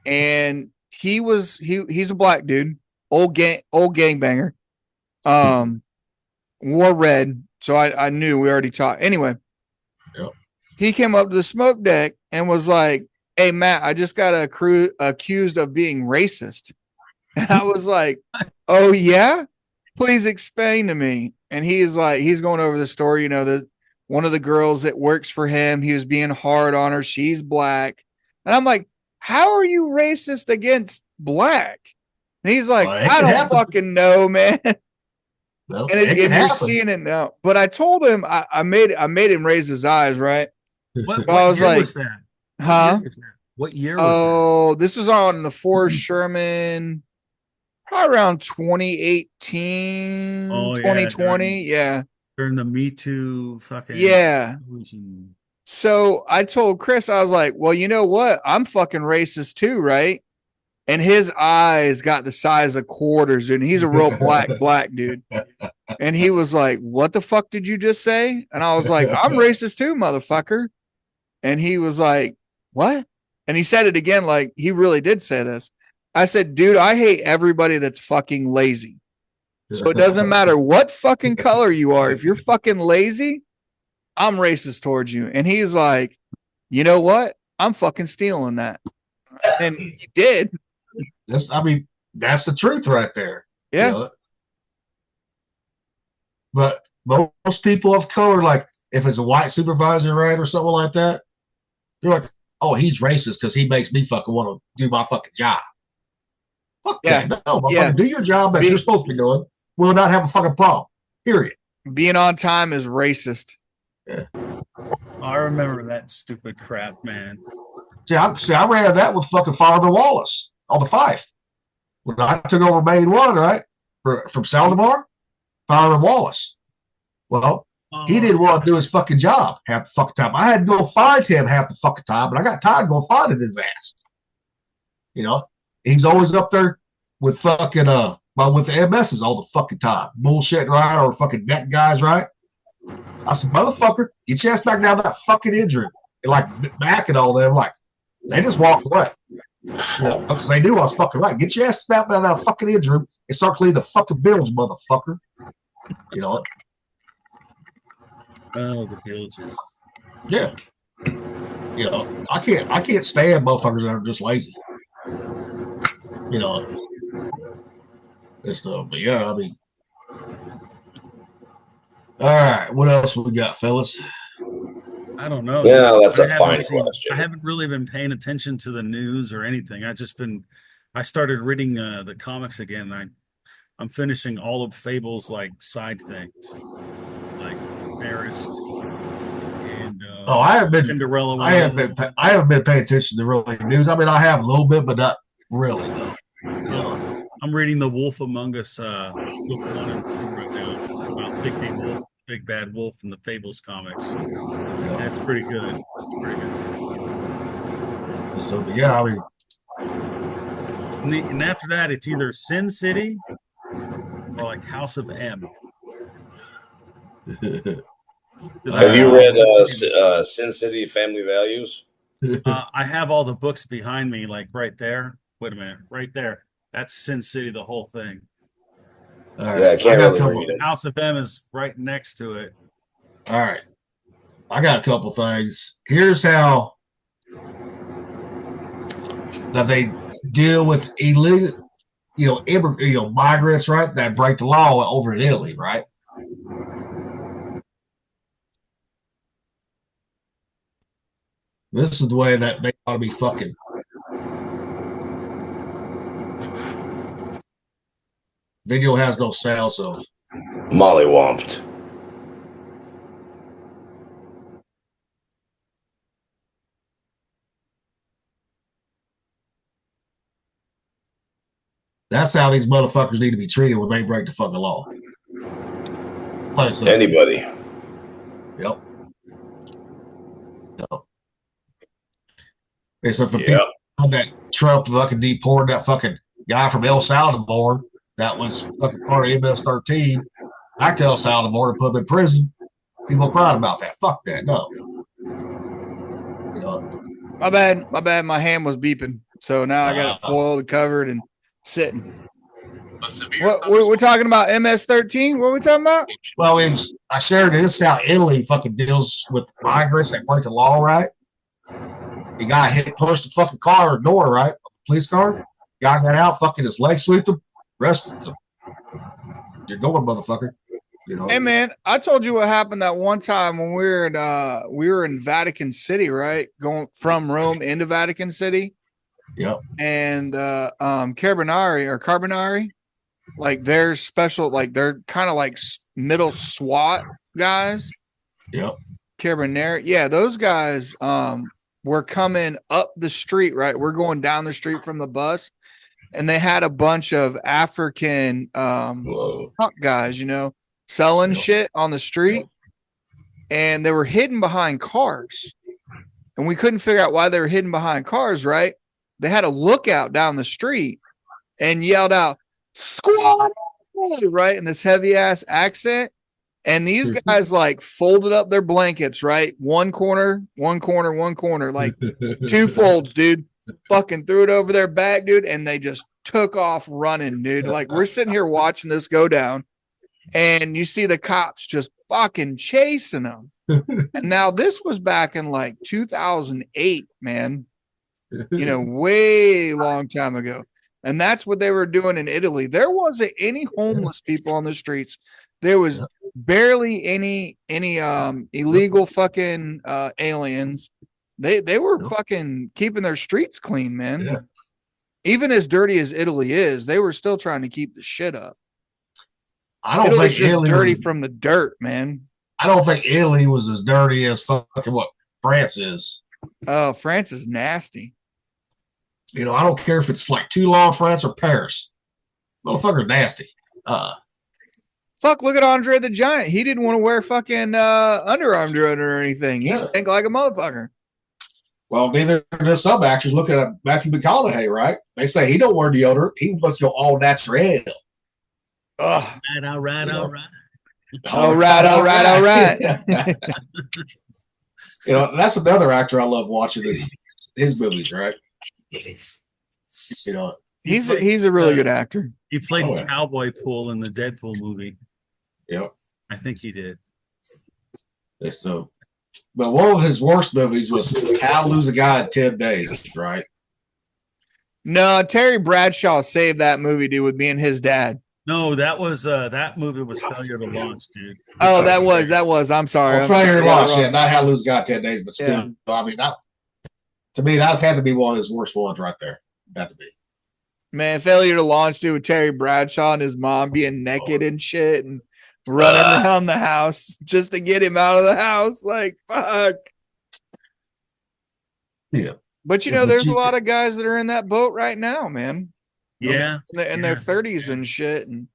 S3: and he's a black dude, old gangbanger, wore red, so I knew we already talked. Anyway, he came up to the smoke deck and was like, "Hey Matt, I just got accused of being racist." And I was like, "Oh yeah, please explain to me." And he's going over the story. That one of the girls that works for him, he was being hard on her. She's black, and I'm like, "How are you racist against black?" And he's like, "I don't fucking know, man."
S1: Well,
S3: and you're seeing it now. But I told him I made him raise his eyes, right?
S2: What
S3: I was
S2: year
S3: like,
S2: was that?
S3: huh?
S2: What year was
S3: Oh, this was on the Forrest Sherman, probably around 2018,
S2: that? Oh yeah,
S3: 2020. Yeah.
S2: during the Me Too fucking
S3: Yeah.
S2: explosion.
S3: So I told Chris, I was like, well, you know what? I'm fucking racist too, right? And his eyes got the size of quarters, and he's a real black dude. And he was like, what the fuck did you just say? And I was like, I'm racist too, motherfucker. And he was like, what? And he said it again, like he really did say this. I said, dude, I hate everybody that's fucking lazy. So it doesn't matter what fucking color you are. If you're fucking lazy, I'm racist towards you. And he's like, you know what? I'm fucking stealing that. And he did.
S1: That's the truth right there.
S3: Yeah.
S1: You know? But most people of color, like if it's a white supervisor, right, or something like that, they're like, oh, he's racist because he makes me fucking want to do my fucking job. Fuck
S3: Yeah.
S1: that. No, motherfucker, do your job that you're supposed to be doing. We'll not have a fucking problem. Period.
S3: Being on time is racist.
S1: Yeah.
S2: I remember that stupid crap, man.
S1: See, I ran that with fucking Fireman Wallace on the Fife. When I took over Main One, right, from Saldemar, Fireman Wallace. Well, he didn't want to do his fucking job half the fucking time. I had to go find him half the fucking time, but I got tired of going finding his ass. You know, and he's always up there with fucking with the MSs all the fucking time, bullshit, right, or fucking net guys, right. I said, motherfucker, get your ass back down that fucking injury. And like back and all them, like they just walked away. You know, because they knew I was fucking right. Get your ass down that fucking injury and start cleaning the fucking bills, motherfucker. You know.
S2: Oh, the bilges.
S1: Yeah. You know, I can't stand motherfuckers that are just lazy. You know. And stuff. But yeah, I mean. All right, what else we got, fellas?
S2: I don't know.
S4: Yeah, that's a fine question.
S2: I haven't really been paying attention to the news or anything. I started reading the comics again. I'm finishing all of Fable's like side things, like Marist and
S1: I haven't been
S2: Cinderella.
S1: I haven't been paying attention to really news. I mean, I have a little bit, but not really though. You know.
S2: I'm reading The Wolf Among Us book 1 and 2 right now about Big Bad Wolf in the Fables comics. That's pretty good.
S1: So yeah, I mean,
S2: and after that, it's either Sin City or like House of M.
S4: Have you read Sin City Family Values?
S2: I have all the books behind me, like right there. Wait a minute, right there. That's Sin City, the whole thing.
S1: All right.
S4: Yeah, I can't really read it.
S2: House of M is right next to it.
S1: All right. I got a couple things. Here's how that they deal with illegal, migrants, right? That break the law over in Italy, right? This is the way that they ought to be fucking. Video has no sound, so
S4: Mollywomped.
S1: that's how these motherfuckers need to be treated when they break the fucking law.
S4: Anybody.
S1: Yep. It's if the people that Trump fucking deported that fucking guy from El Salvador that was fucking part of MS-13 back to El Salvador and put him in prison. People cried about that. Fuck that. No. You know.
S3: My bad. My hand was beeping. So now I got it foiled and covered and sitting. What we're talking about MS-13? What are we talking about?
S1: Well, I shared this how Italy fucking deals with migrants that break the law, right? The guy pushed the fucking car door, right? The police car. Guy got out, fucking his legs swept him, arrested him. You're going, motherfucker. You know.
S3: Hey man, I told you what happened that one time when we were in Vatican City, right? Going from Rome into Vatican City.
S1: Yep.
S3: And Carbonari, like they're special, like they're kind of like middle SWAT guys.
S1: Yep.
S3: Carabinieri. Yeah, those guys were coming up the street, right? We're going down the street from the bus, and they had a bunch of African punk guys, you know, selling shit on the street, and they were hidden behind cars. And we couldn't figure out why they were hidden behind cars, right? They had a lookout down the street and yelled out, "Squad!" right? In this heavy ass accent. And these guys like folded up their blankets, right? One corner, like 2 folds, dude. Fucking threw it over their back, dude. And they just took off running, dude. Like we're sitting here watching this go down, and you see the cops just fucking chasing them. And now this was back in like 2008, man. You know, way long time ago. And that's what they were doing in Italy. There wasn't any homeless people on the streets. There was barely any illegal fucking aliens. They were fucking keeping their streets clean, man.
S1: Yeah.
S3: Even as dirty as Italy is, they were still trying to keep the shit up.
S1: I don't
S3: Italy's
S1: think
S3: just
S1: Italy
S3: dirty
S1: was,
S3: from the dirt, man.
S1: I don't think Italy was as dirty as fucking what France is.
S3: Oh, France is nasty.
S1: You know, I don't care if it's like Toulon, France, or Paris. Motherfucker, nasty.
S3: Fuck, look at Andre the Giant. He didn't want to wear fucking underarm deodorant or anything. He stank like a motherfucker.
S1: Well, neither do some actors. Look at Matthew McConaughey, right? They say he don't wear deodorant. He must go all natural.
S3: Ugh.
S2: All right.
S3: All right.
S1: You know, that's another actor I love watching his movies, right? You know,
S3: he's a really good actor.
S2: He played Cowboy Pool in the Deadpool movie.
S1: Yep.
S2: I think he did.
S1: So, but one of his worst movies was How to Lose a Guy in 10 Days, right?
S3: No, Terry Bradshaw saved that movie, dude, with being his dad.
S2: No, that was that movie was Failure to Launch, dude.
S3: Oh, that was. I'm sorry.
S1: Failure to Launch, yeah, not How to Lose a Guy in 10 Days, but still, I mean, to me, that had to be one of his worst ones right there. Had to be.
S3: Man, Failure to Launch, dude, with Terry Bradshaw and his mom being naked and shit and running around the house just to get him out of the house. Like, fuck.
S1: Yeah.
S3: But, you know, there's a lot of guys that are in that boat right now, man.
S2: Yeah.
S3: In their 30s and shit. And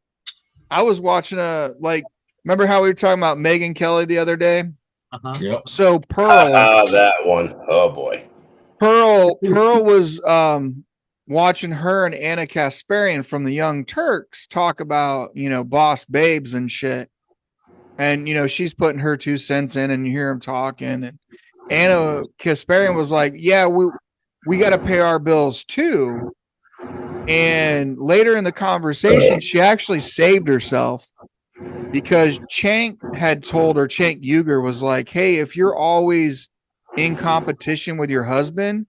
S3: I was watching remember how we were talking about Megyn Kelly the other day?
S2: Uh-huh.
S1: Yep.
S3: So Pearl.
S4: That one. Oh, boy.
S3: Pearl was watching her and Anna Kasparian from the Young Turks talk about, you know, boss babes and shit. And, you know, she's putting her 2 cents in and you hear him talking. And Anna Kasparian was like, yeah, we got to pay our bills too. And later in the conversation, she actually saved herself because Cenk had told her, Cenk Uygur was like, hey, if you're always in competition with your husband,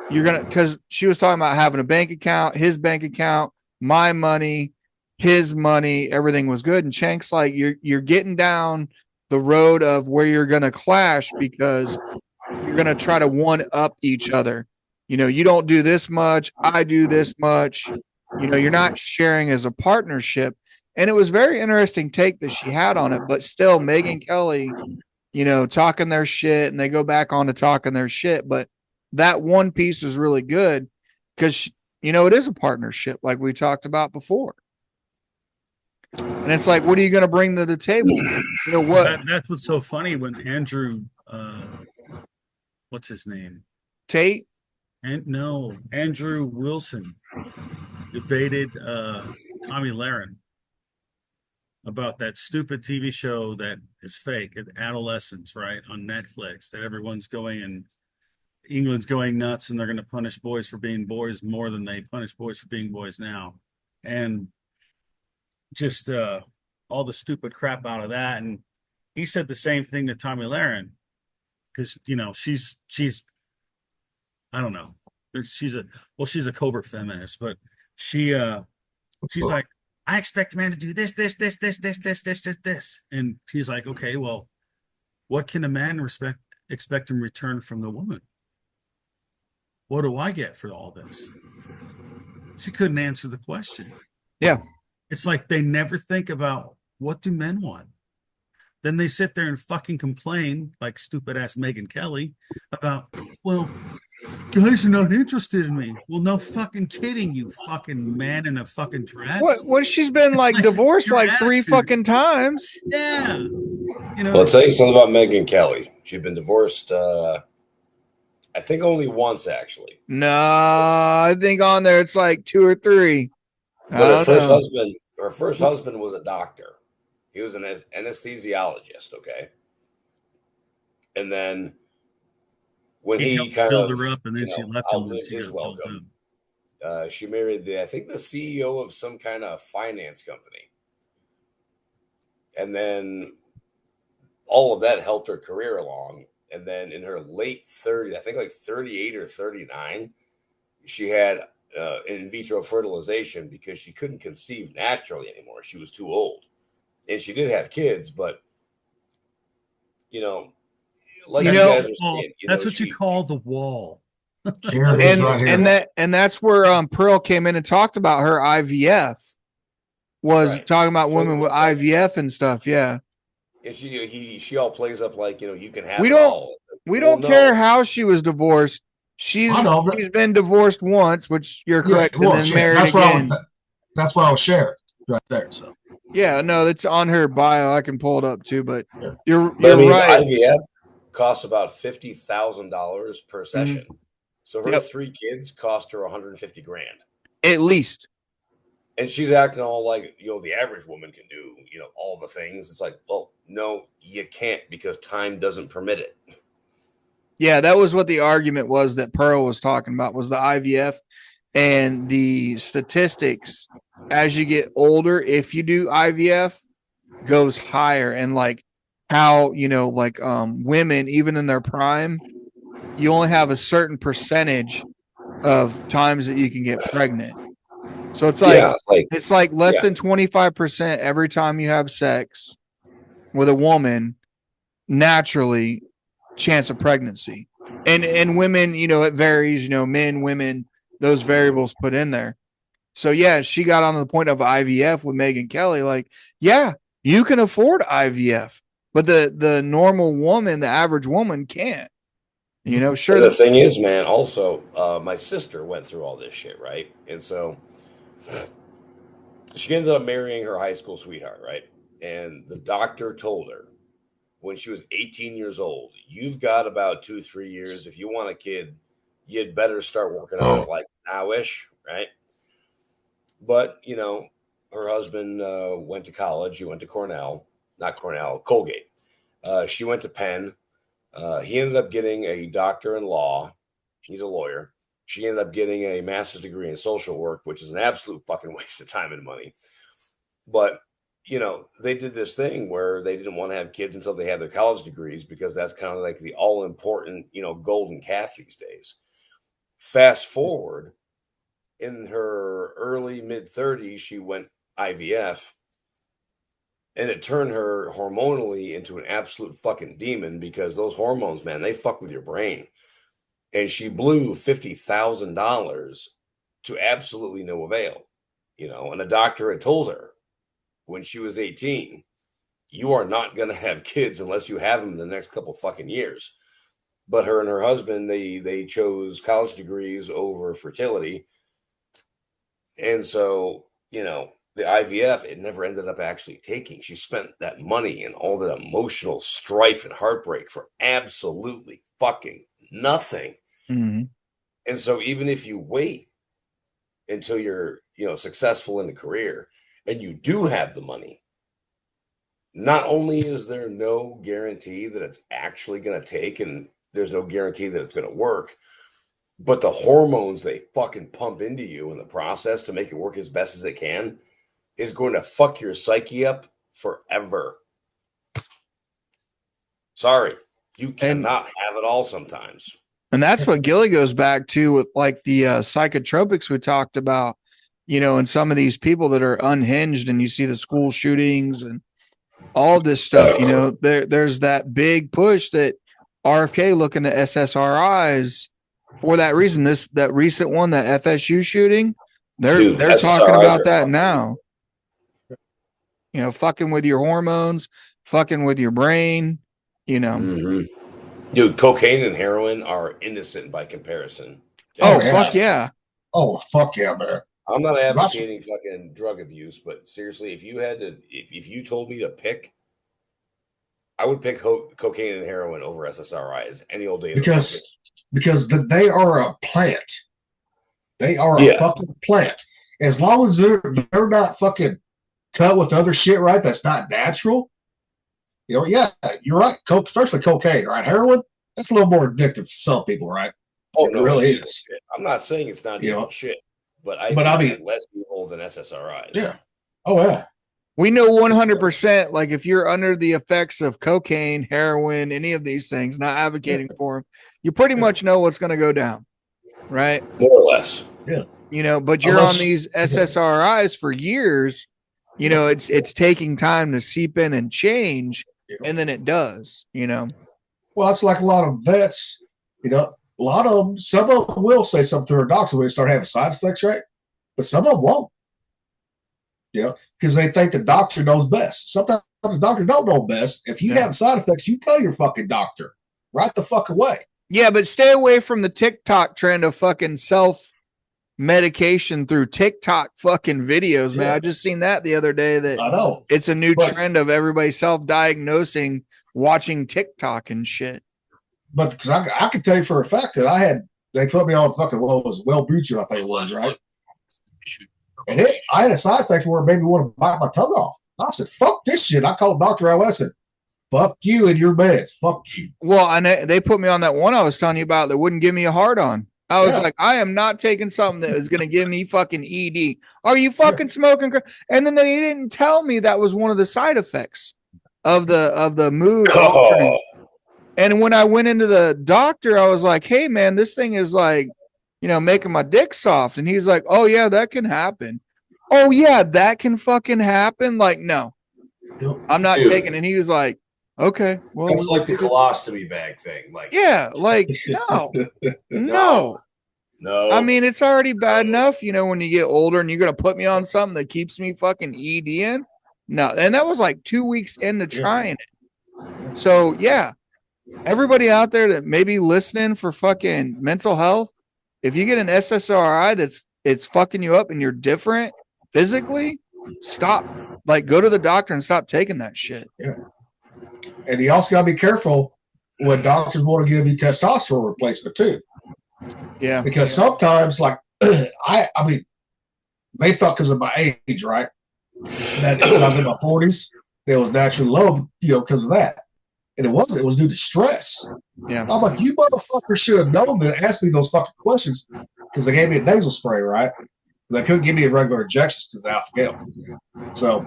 S3: you're gonna, because she was talking about having a bank account, his bank account, my money, his money, everything was good. And Cenk's like, you're getting down the road of where you're gonna clash because you're gonna try to one up each other. You know, you don't do this much, I do this much. You know, you're not sharing as a partnership. And it was very interesting take that she had on it, but still Megyn Kelly, you know, talking their shit, and they go back on to talking their shit. But that one piece is really good because, you know, it is a partnership like we talked about before. And it's like, what are you going to bring to the table? You know what?
S2: That's what's so funny when Andrew, what's his name?
S3: Tate?
S2: Andrew Wilson debated Tommy Lahren about that stupid TV show that is fake, Adolescence, right, on Netflix, that everyone's going and England's going nuts and they're going to punish boys for being boys more than they punish boys for being boys now. And just all the stupid crap out of that. And he said the same thing to Tommy Lahren because, you know, she's I don't know. She's a covert feminist, but she's like, I expect a man to do this. And she's like, okay, well, what can a man expect in return from the woman? What do I get for all this? She couldn't answer the question.
S3: Yeah.
S2: It's like they never think about what do men want? Then they sit there and fucking complain, like stupid ass Megyn Kelly, about, well, guys are not interested in me. Well, no fucking kidding, you fucking man in a fucking dress.
S3: What she's been like divorced
S2: Your
S3: like 3
S2: attitude.
S3: fucking times.
S2: Yeah. You know,
S4: Well, I'll tell you something about Megyn Kelly. She'd been divorced, I think only once, actually.
S3: No, I think on there it's like 2 or 3.
S4: But her first husband was a doctor. He was an anesthesiologist, okay? And then when he kind
S2: build
S4: of
S2: her up, and then she left him when
S4: outlived
S2: she
S4: his
S2: got built up.
S4: welcome, she married I think the CEO of some kind of finance company. And then all of that helped her career along. And then in her late 30s, I think like 38 or 39, she had in vitro fertilization because she couldn't conceive naturally anymore. She was too old. And she did have kids, but, like you guys are saying,
S2: that's what you call the wall.
S3: And that's where Pearl came in and talked about her IVF. Was talking about women with IVF and stuff, yeah.
S4: And she all plays up like, you can have
S3: we
S4: it all.
S3: We don't care how she was divorced. She's been divorced once, which you're correct, and then married again.
S1: That's what I was sharing right there. So
S3: yeah, no, that's on her bio. I can pull it up too, but you're
S4: right. IVF costs about $50,000 per session. Mm-hmm. So her 3 kids cost her $150,000
S3: at least.
S4: And she's acting all like, the average woman can do, all the things. It's like, well, no, you can't because time doesn't permit it.
S3: Yeah, that was what the argument was that Pearl was talking about, was the IVF and the statistics as you get older. If you do IVF, goes higher, and like how, women, even in their prime, you only have a certain percentage of times that you can get pregnant. So it's like less than 25% every time you have sex with a woman, naturally, chance of pregnancy. And women, it varies, men, women, those variables put in there. So yeah, she got on to the point of IVF with Megyn Kelly. Like, yeah, you can afford IVF, but the normal woman, the average woman can't. Sure.
S4: And the thing is, man, also, my sister went through all this shit, right? And so she ended up marrying her high school sweetheart, right? And the doctor told her when she was 18 years old, you've got about 2-3 years. If you want a kid, you'd better start working on it like now-ish, right? But, her husband went to college. He went to Colgate. She went to Penn. He ended up getting a doctor in law. He's a lawyer. She ended up getting a master's degree in social work, which is an absolute fucking waste of time and money. But, they did this thing where they didn't want to have kids until they had their college degrees because that's kind of like the all-important, golden calf these days. Fast forward, in her early mid-30s, she went IVF, and it turned her hormonally into an absolute fucking demon because those hormones, man, they fuck with your brain. And she blew $50,000 to absolutely no avail, and a doctor had told her when she was 18, you are not going to have kids unless you have them in the next couple fucking years. But her and her husband, they chose college degrees over fertility. And so, the IVF, it never ended up actually taking. She spent that money and all that emotional strife and heartbreak for absolutely fucking nothing.
S3: Mm-hmm.
S4: And so even if you wait until you're, successful in the career and you do have the money, not only is there no guarantee that it's actually going to take and there's no guarantee that it's going to work, but the hormones they fucking pump into you in the process to make it work as best as it can is going to fuck your psyche up forever. Sorry, you cannot have it all sometimes.
S3: And that's what Gilly goes back to with like the psychotropics we talked about, and some of these people that are unhinged, and you see the school shootings and all this stuff, there's that big push that RFK looking at SSRIs for that reason. That recent one, that FSU shooting, they're talking about that now. fucking with your hormones, fucking with your brain,
S4: Dude, cocaine and heroin are innocent by comparison.
S3: Oh, fuck yeah.
S1: Oh, fuck yeah, man.
S4: I'm not advocating fucking drug abuse, but seriously, if you told me to pick, I would pick cocaine and heroin over SSRIs any old day.
S1: Because they are a plant. They are a fucking plant. As long as they're not fucking cut with other shit, right? That's not natural. Yeah, you're right. Especially cocaine, right? Heroin, that's a little more addictive to some people, right?
S4: Oh,
S1: it really is.
S4: Shit. I'm not saying it's not evil shit, but I think it's less evil than SSRIs.
S1: Yeah. Oh, yeah.
S3: We know 100%, like if you're under the effects of cocaine, heroin, any of these things, not advocating for them, you pretty much know what's going to go down, right?
S4: More or less.
S1: Yeah.
S3: But you're on these SSRIs for years, it's taking time to seep in and change, and then it does,
S1: Well, it's like a lot of vets, a lot of them, some of them will say something to their doctor when they start having side effects, right? But some of them won't. Because they think the doctor knows best. Sometimes the doctor don't know best. If you have side effects, you tell your fucking doctor right the fuck away.
S3: Yeah, but stay away from the TikTok trend of fucking self-medication through TikTok fucking videos, man. I just seen that the other day that
S1: I know.
S3: It's a new trend of everybody self-diagnosing, watching TikTok and shit.
S1: But because I can tell you for a fact that they put me on fucking, Wellbutrin, I think it was, right? And I had a side effect where it made me want to bite my tongue off. I said, fuck this shit. I called Dr. Al. I said, fuck you and your meds. Fuck you.
S3: Well, and they put me on that one I was telling you about that wouldn't give me a hard on. I was like, I am not taking something that is going to give me fucking ED. Are you fucking smoking? And then they didn't tell me that was one of the side effects of the mood altering. And when I went into the doctor, I was like, hey, man, this thing is like, making my dick soft. And he's like, oh, yeah, that can happen. Oh, yeah, that can fucking happen. Like, no, I'm not taking it. And he was like, okay, well,
S4: it's like the colostomy bag thing. Like,
S3: yeah, like, no. I mean, it's already bad enough, when you get older and you're going to put me on something that keeps me fucking EDing. No. And that was like 2 weeks into trying it. So, yeah, everybody out there that may be listening for fucking mental health, if you get an SSRI it's fucking you up and you're different physically, stop. Like, go to the doctor and stop taking that shit.
S1: Yeah. And you also got to be careful when doctors want to give you testosterone replacement too.
S3: Yeah.
S1: Because sometimes, like, I mean, they thought because of my age, right? That when I was in my 40s, it was naturally low, because of that. And it was due to stress.
S3: Yeah.
S1: I'm like, you motherfucker should have known to ask me those fucking questions because they gave me a nasal spray, right? They couldn't give me a regular injection because I failed. So,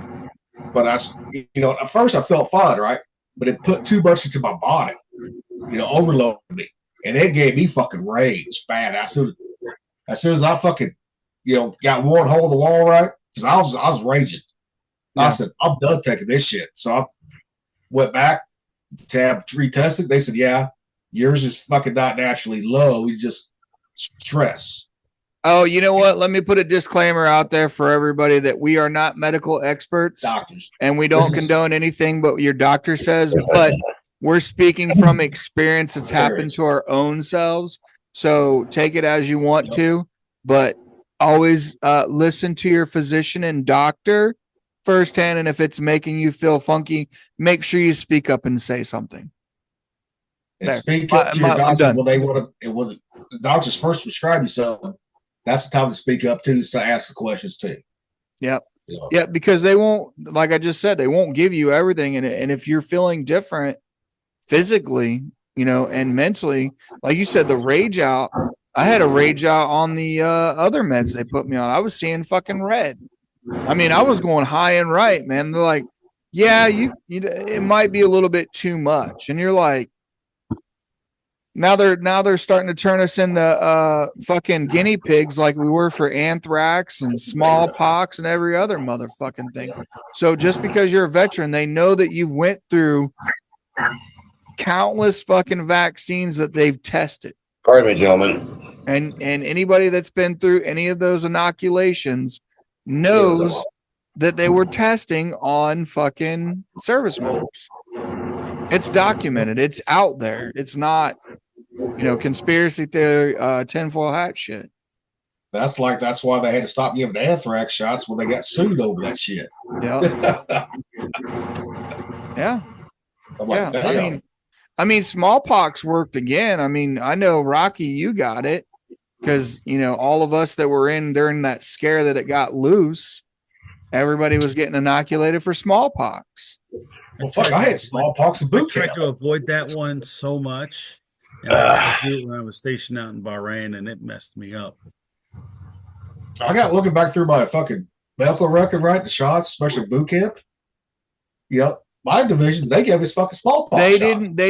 S1: but at first I felt fine, right? But it put too much into my body, overloaded me. And it gave me fucking rage, bad. As soon as I fucking, got one hole in the wall, right? Because I was raging. I said, I'm done taking this shit. So I went back to have retested. They said, yeah, yours is fucking not naturally low. You just stress.
S3: Oh, you know what? Let me put a disclaimer out there for everybody that we are not medical experts.
S1: Doctors.
S3: And we don't condone anything but your doctor says, but we're speaking from experience that's happened to our own selves. So take it as you want to, but always listen to your physician and doctor firsthand. And if it's making you feel funky, make sure you speak up and say something.
S1: And speak up to your doctor when they want to. When the doctors first prescribe you something, that's the time to speak up too. So ask the questions too.
S3: Yep. Yeah, because they won't, like I just said, they won't give you everything. And if you're feeling different physically, and mentally, like you said, the rage out. I had a rage out on the other meds they put me on. I was seeing fucking red. I mean, I was going high and right, man. They're like, yeah, it might be a little bit too much. And you're like, now they're starting to turn us into fucking guinea pigs like we were for anthrax and smallpox and every other motherfucking thing. So just because you're a veteran, they know that you've went through countless fucking vaccines that they've tested.
S4: Pardon me, gentlemen.
S3: And anybody that's been through any of those inoculations knows that they were testing on fucking service members. It's documented. It's out there. It's not, conspiracy theory, tinfoil hat shit.
S1: That's why they had to stop giving anthrax shots when they got sued over that shit.
S3: Yeah. Yeah.
S1: I'm like,
S3: yeah.
S1: damn.
S3: I mean, smallpox worked again. I mean, I know Rocky, you got it because, all of us that were in during that scare that it got loose, everybody was getting inoculated for smallpox.
S1: Well, fuck, I had smallpox in boot camp.
S2: I tried to avoid that one so much. And I had to do it when I was stationed out in Bahrain, and it messed me up.
S1: I got looking back through my fucking medical record, right? The shots, especially boot camp. My division, they gave us fucking smallpox.
S3: They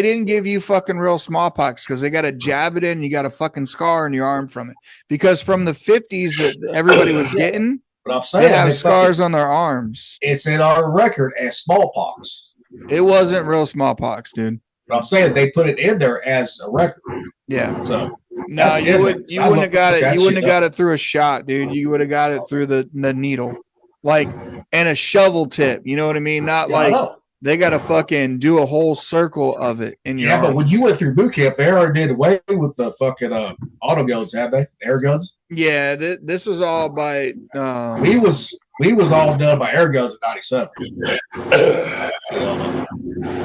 S3: didn't give you fucking real smallpox because they got to jab it in. You got a fucking scar on your arm from it. Because from the 50s that everybody was getting,
S1: but I'm saying
S3: they have scars on their arms.
S1: It's in our record as smallpox.
S3: It wasn't real smallpox, dude.
S1: But I'm saying they put it in there as a record.
S3: Yeah.
S1: So
S3: no, you wouldn't have got it. You wouldn't have got it through a shot, dude. You would have got it through the needle, and a shovel tip. You know what I mean? Not they got to fucking do a whole circle of it in your arm.
S1: But when you went through boot camp, they already did away with the fucking auto guns, had they? Air guns.
S3: Yeah, this was all by.
S1: We was all done by air guns at 97.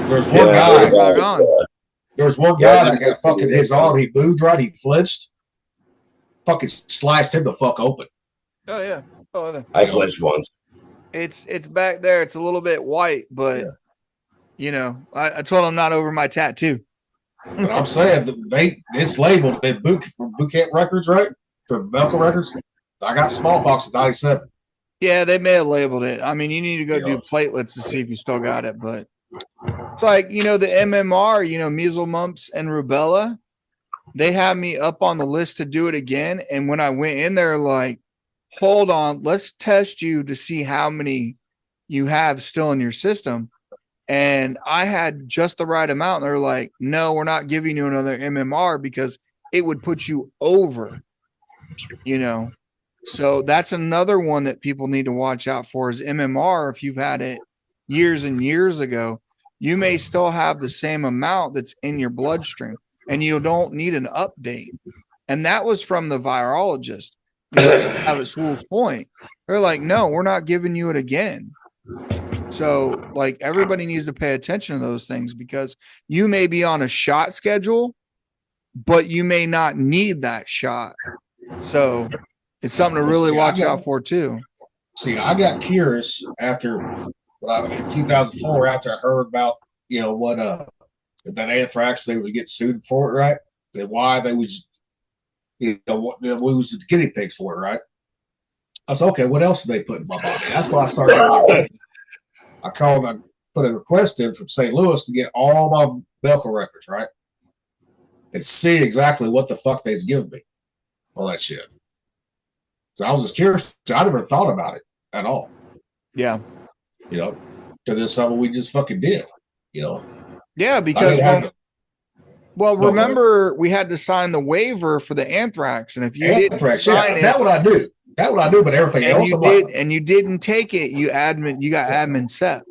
S1: There's one guy. There's one guy that got fucking his arm. He moved right. He flinched. Fucking sliced him the fuck open.
S3: Oh yeah.
S4: I flinched once.
S3: It's back there. It's a little bit white, but I told him not over my tattoo.
S1: But I'm saying it's labeled in boot camp records, right? For medical records. I got smallpox at 97.
S3: Yeah, they may have labeled it. I mean, you need to go do platelets to see if you still got it, but it's like, the MMR, measles, mumps, and rubella, they had me up on the list to do it again. And when I went in there, like, hold on, let's test you to see how many you have still in your system. And I had just the right amount. And they're like, no, we're not giving you another MMR because it would put you over, So that's another one that people need to watch out for is MMR. If you've had it years and years ago, you may still have the same amount that's in your bloodstream and you don't need an update. And that was from the virologist. Out at Swool's point. They're like, no, we're not giving you it again. So, everybody needs to pay attention to those things because you may be on a shot schedule, but you may not need that shot. So, it's something to really watch out for too.
S1: See, I got curious after in 2004 after I heard about what that anthrax they would get sued for it, right? And why they was we was the guinea pigs for it, right? I said, okay, what else did they put in my body? That's why I started. I put a request in from St. Louis to get all my medical records, right? And see exactly what the fuck they's giving me. All that shit. So I was just curious. I never thought about it at all.
S3: Yeah.
S1: Because it's something we just fucking did,
S3: Yeah, because remember we had to sign the waiver for the anthrax, and if you didn't sign it,
S1: that what I do. That what I do, but everything else
S3: and you didn't take it, you got admin sept.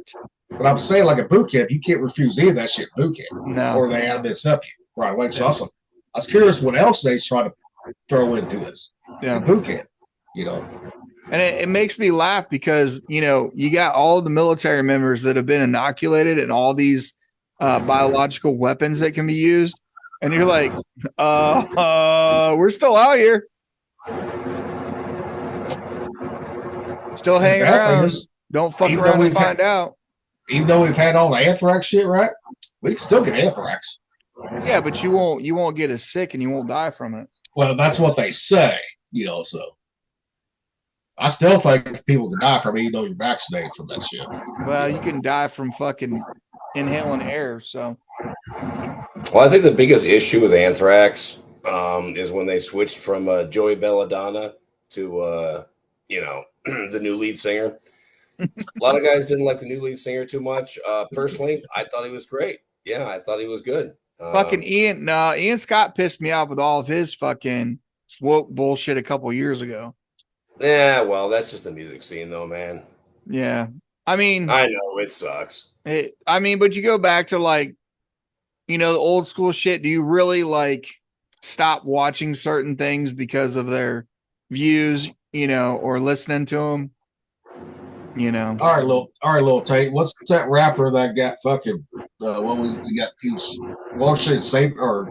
S1: But I'm saying, like at boot camp, you can't refuse any of that shit in boot camp.
S3: No.
S1: Or they admin sept you right away. So I was curious what else they try to throw into us.
S3: Yeah.
S1: In boot camp,
S3: And it makes me laugh because, you got all of the military members that have been inoculated and all these biological weapons that can be used. And you're like, we're still out here. Still hanging around. Don't fuck around and find out.
S1: Even though we've had all the anthrax shit, right? We can still get anthrax.
S3: Yeah, but you won't get as sick and you won't die from it.
S1: Well, that's what they say, so. I still think people can die from it, even though you're vaccinated from that shit.
S3: Well, you can die from fucking inhaling air, so.
S4: Well, I think the biggest issue with anthrax is when they switched from Joey Belladonna to, the new lead singer. A lot of guys didn't like the new lead singer too much. Personally, I thought he was great. Yeah, I thought he was good.
S3: Fucking Ian Scott pissed me off with all of his fucking woke bullshit a couple years ago.
S4: Yeah, well, that's just the music scene, though, man.
S3: Yeah. I mean,
S4: I know it sucks.
S3: but you go back to like, the old school shit. Do you really like stop watching certain things because of their views, or listening to them?
S1: All right, little Tate. What's that rapper that got fucking? What was he got? He was should say or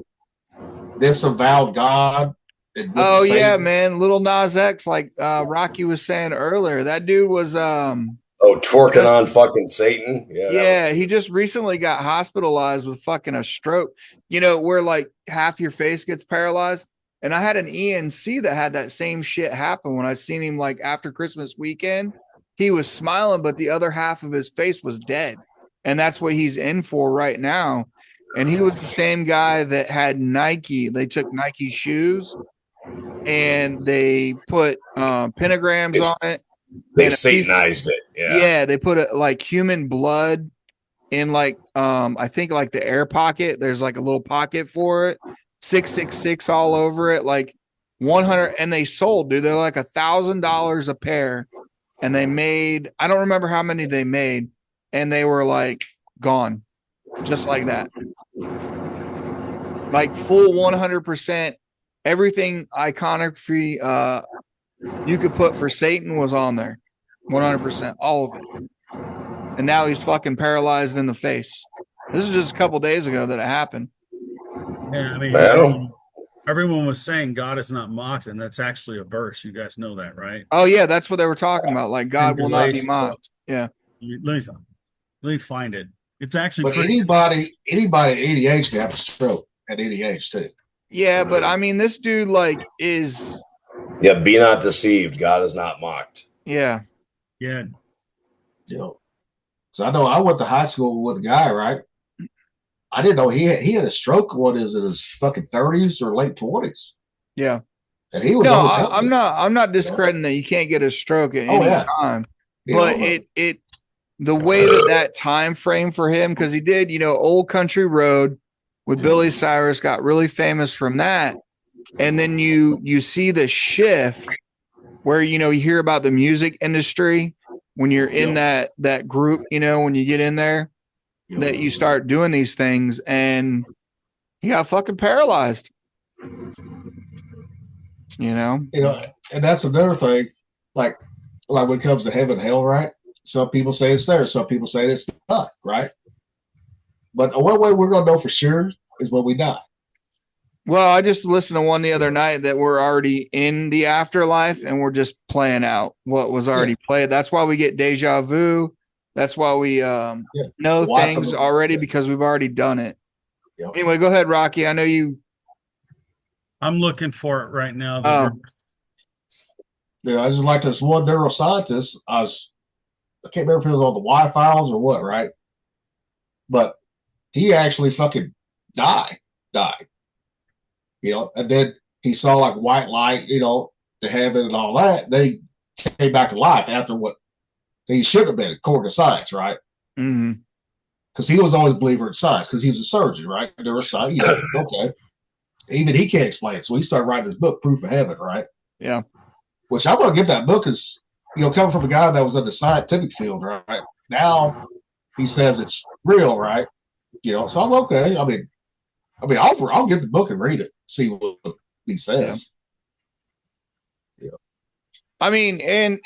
S1: disavowed God. And went to
S3: Oh yeah,
S1: Satan.
S3: man. Little Nas X, like Rocky was saying earlier, that dude was
S4: twerking on fucking Satan.
S3: Yeah, he just recently got hospitalized with fucking a stroke. Where like half your face gets paralyzed. And I had an ENC that had that same shit happen when I seen him like after Christmas weekend. He was smiling, but the other half of his face was dead. And that's what he's in for right now. And he was the same guy that had Nike. They took Nike shoes and they put pentagrams on it.
S4: They
S3: And
S4: satanized it.
S3: yeah, they put like human blood in like I think like the air pocket. There's like a little pocket for it. 666 all over it, like 100, and they sold, dude. They're like $1,000 a pair, and they made, I don't remember how many they made, and they were like gone, just like that. Like full 100%, everything iconography you could put for Satan was on there, 100%, all of it. And now he's fucking paralyzed in the face. This is just a couple days ago that it happened.
S2: Yeah, I mean, everyone was saying God is not mocked, and that's actually a verse. You guys know that, right?
S3: Oh yeah, that's what they were talking about. Like God will not be mocked. Yeah.
S2: Let me find it. It's actually
S1: But
S2: pretty.
S1: anybody at any age can have a stroke at any age too.
S3: Yeah, but I mean, this dude like is.
S4: Yeah, be not deceived. God is not mocked.
S3: Yeah.
S2: Yeah.
S1: So I know I went to high school with a guy, right? I didn't know he had a stroke. What is it? His fucking 30s or late 20s?
S3: Yeah.
S1: And he was
S3: no,
S1: always
S3: I'm not discrediting that you can't get a stroke at any time, but the way that time frame for him, because he did, Old Country Road with Billy Cyrus, got really famous from that, and then you see the shift where you hear about the music industry when you're in that group, when you get in there, that you start doing these things, and he got fucking paralyzed.
S1: And that's another thing. Like when it comes to heaven and hell, right? Some people say it's there, some people say it's not, right? But the one way we're gonna know for sure is when we die.
S3: Well, I just listened to one the other night that we're already in the afterlife and we're just playing out what was already played. That's why we get deja vu. That's why we know things already because we've already done it. Yep. Anyway, go ahead, Rocky. I know you.
S2: I'm looking for it right now.
S1: I just like this one neuroscientist. I can't remember if it was on the Y-Files or what, right? But he actually fucking died. And then he saw like white light, to heaven and all that. They came back to life after what he should have been, according to science, right?
S3: Mm-hmm.
S1: Because he was always a believer in science, because he was a surgeon, right? Neuroscience, okay. Even he can't explain it, so he started writing his book, Proof of Heaven, right?
S3: Yeah.
S1: Which I'm going to give that book is, coming from a guy that was in the scientific field, right? Now he says it's real, right? So I'm okay. I mean, I'll get the book and read it, see what he says.
S3: Yeah. I mean, and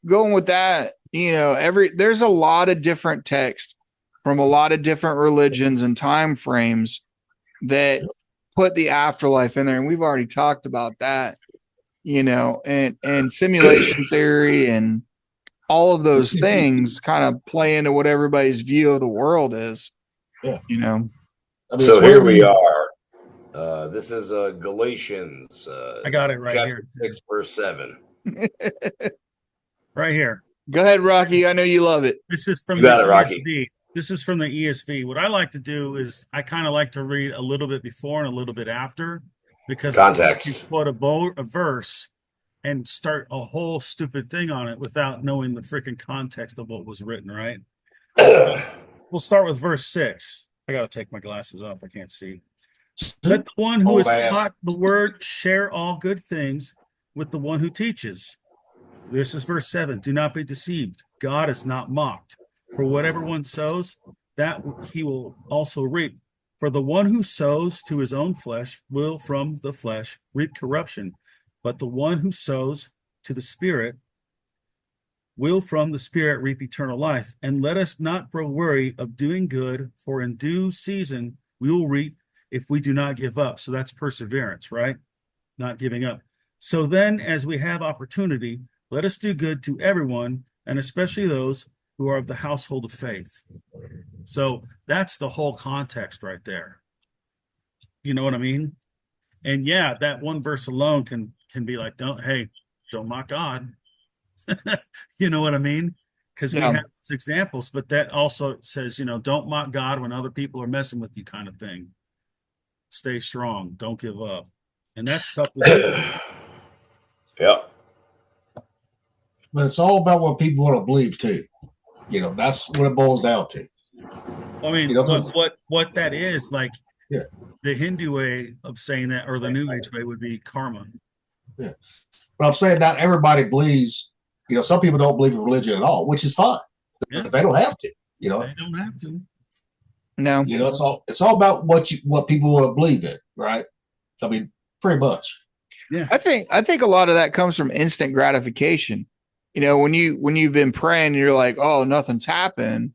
S3: going with that, there's a lot of different texts from a lot of different religions and time frames that put the afterlife in there, and we've already talked about that. And simulation theory and all of those things kind of play into what everybody's view of the world is.
S1: Yeah.
S4: So here we are. This is Galatians.
S2: I got it right here.
S4: 6 verse 7.
S2: Right here.
S3: Go ahead, Rocky. I know you love it.
S2: This is from
S4: the ESV.
S2: Rocky. This is from the ESV. What I like to do is I kind of like to read a little bit before and a little bit after, because
S4: context.
S2: You quote a verse and start a whole stupid thing on it without knowing the freaking context of what was written, right? We'll start with verse 6. I got to take my glasses off. I can't see. Let the one who is taught the word share all good things with the one who teaches. This is verse 7. Do not be deceived. God is not mocked. For whatever one sows, that he will also reap. For the one who sows to his own flesh will from the flesh reap corruption, but the one who sows to the Spirit will from the Spirit reap eternal life. And let us not grow weary of doing good, for in due season we will reap if we do not give up. So that's perseverance, right? Not giving up. So then, as we have opportunity, let us do good to everyone, and especially those who are of the household of faith. So that's the whole context right there. You know what I mean? And yeah, that one verse alone can be like, don't mock God. You know what I mean? Because we have these examples, but that also says, don't mock God when other people are messing with you, kind of thing. Stay strong, don't give up. And that's tough to do.
S4: Yep.
S1: But it's all about what people want to believe too. That's what it boils down to.
S2: I mean, what that is, like, the Hindu way of saying that, or the New Age way, would be karma.
S1: Yeah. But I'm saying not everybody believes, some people don't believe in religion at all, which is fine.
S2: Yeah.
S1: They don't have to,
S2: They don't have to.
S3: No.
S1: It's all about what people want to believe in, right? I mean, pretty much.
S2: Yeah.
S3: I think a lot of that comes from instant gratification. When you've been praying and you're like, oh, nothing's happened.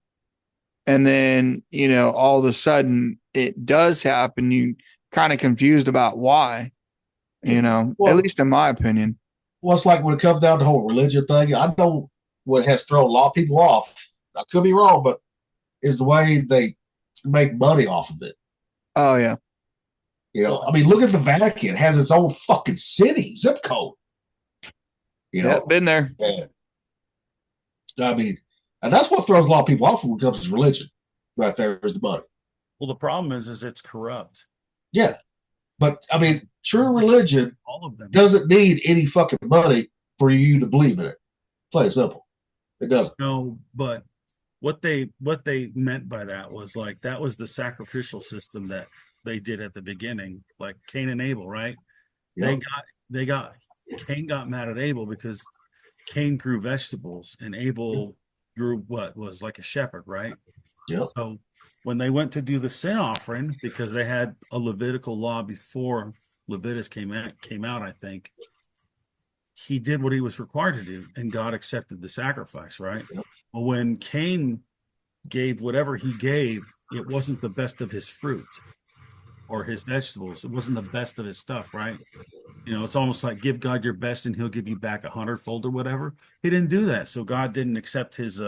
S3: And then, all of a sudden it does happen. You kind of confused about why, at least in my opinion.
S1: Well, it's like when it comes down to the whole religion thing, I know what has thrown a lot of people off. I could be wrong, but is the way they make money off of it.
S3: Oh, yeah.
S1: I mean, look at the Vatican. It has its own fucking city, zip code.
S3: Been there.
S1: Yeah. I mean, and that's what throws a lot of people off when it comes to religion. Right there is the money.
S2: Well, the problem is it's corrupt.
S1: Yeah. But, I mean, true religion
S2: all of them
S1: doesn't need any fucking money for you to believe in it. Plain simple. It doesn't.
S2: No, but what they meant by that was, like, that was the sacrificial system that they did at the beginning, like Cain and Abel, right? Yep. Cain got mad at Abel because Cain grew vegetables and Abel grew what was like a shepherd, right?
S1: Yeah.
S2: So when they went to do the sin offering, because they had a Levitical law before Leviticus came out, I think, he did what he was required to do, and God accepted the sacrifice, right? Yep. Well, when Cain gave whatever he gave, it wasn't the best of his fruit or his vegetables. It wasn't the best of his stuff, right? It's almost like give God your best and he'll give you back 100-fold or whatever. He didn't do that. So God didn't accept his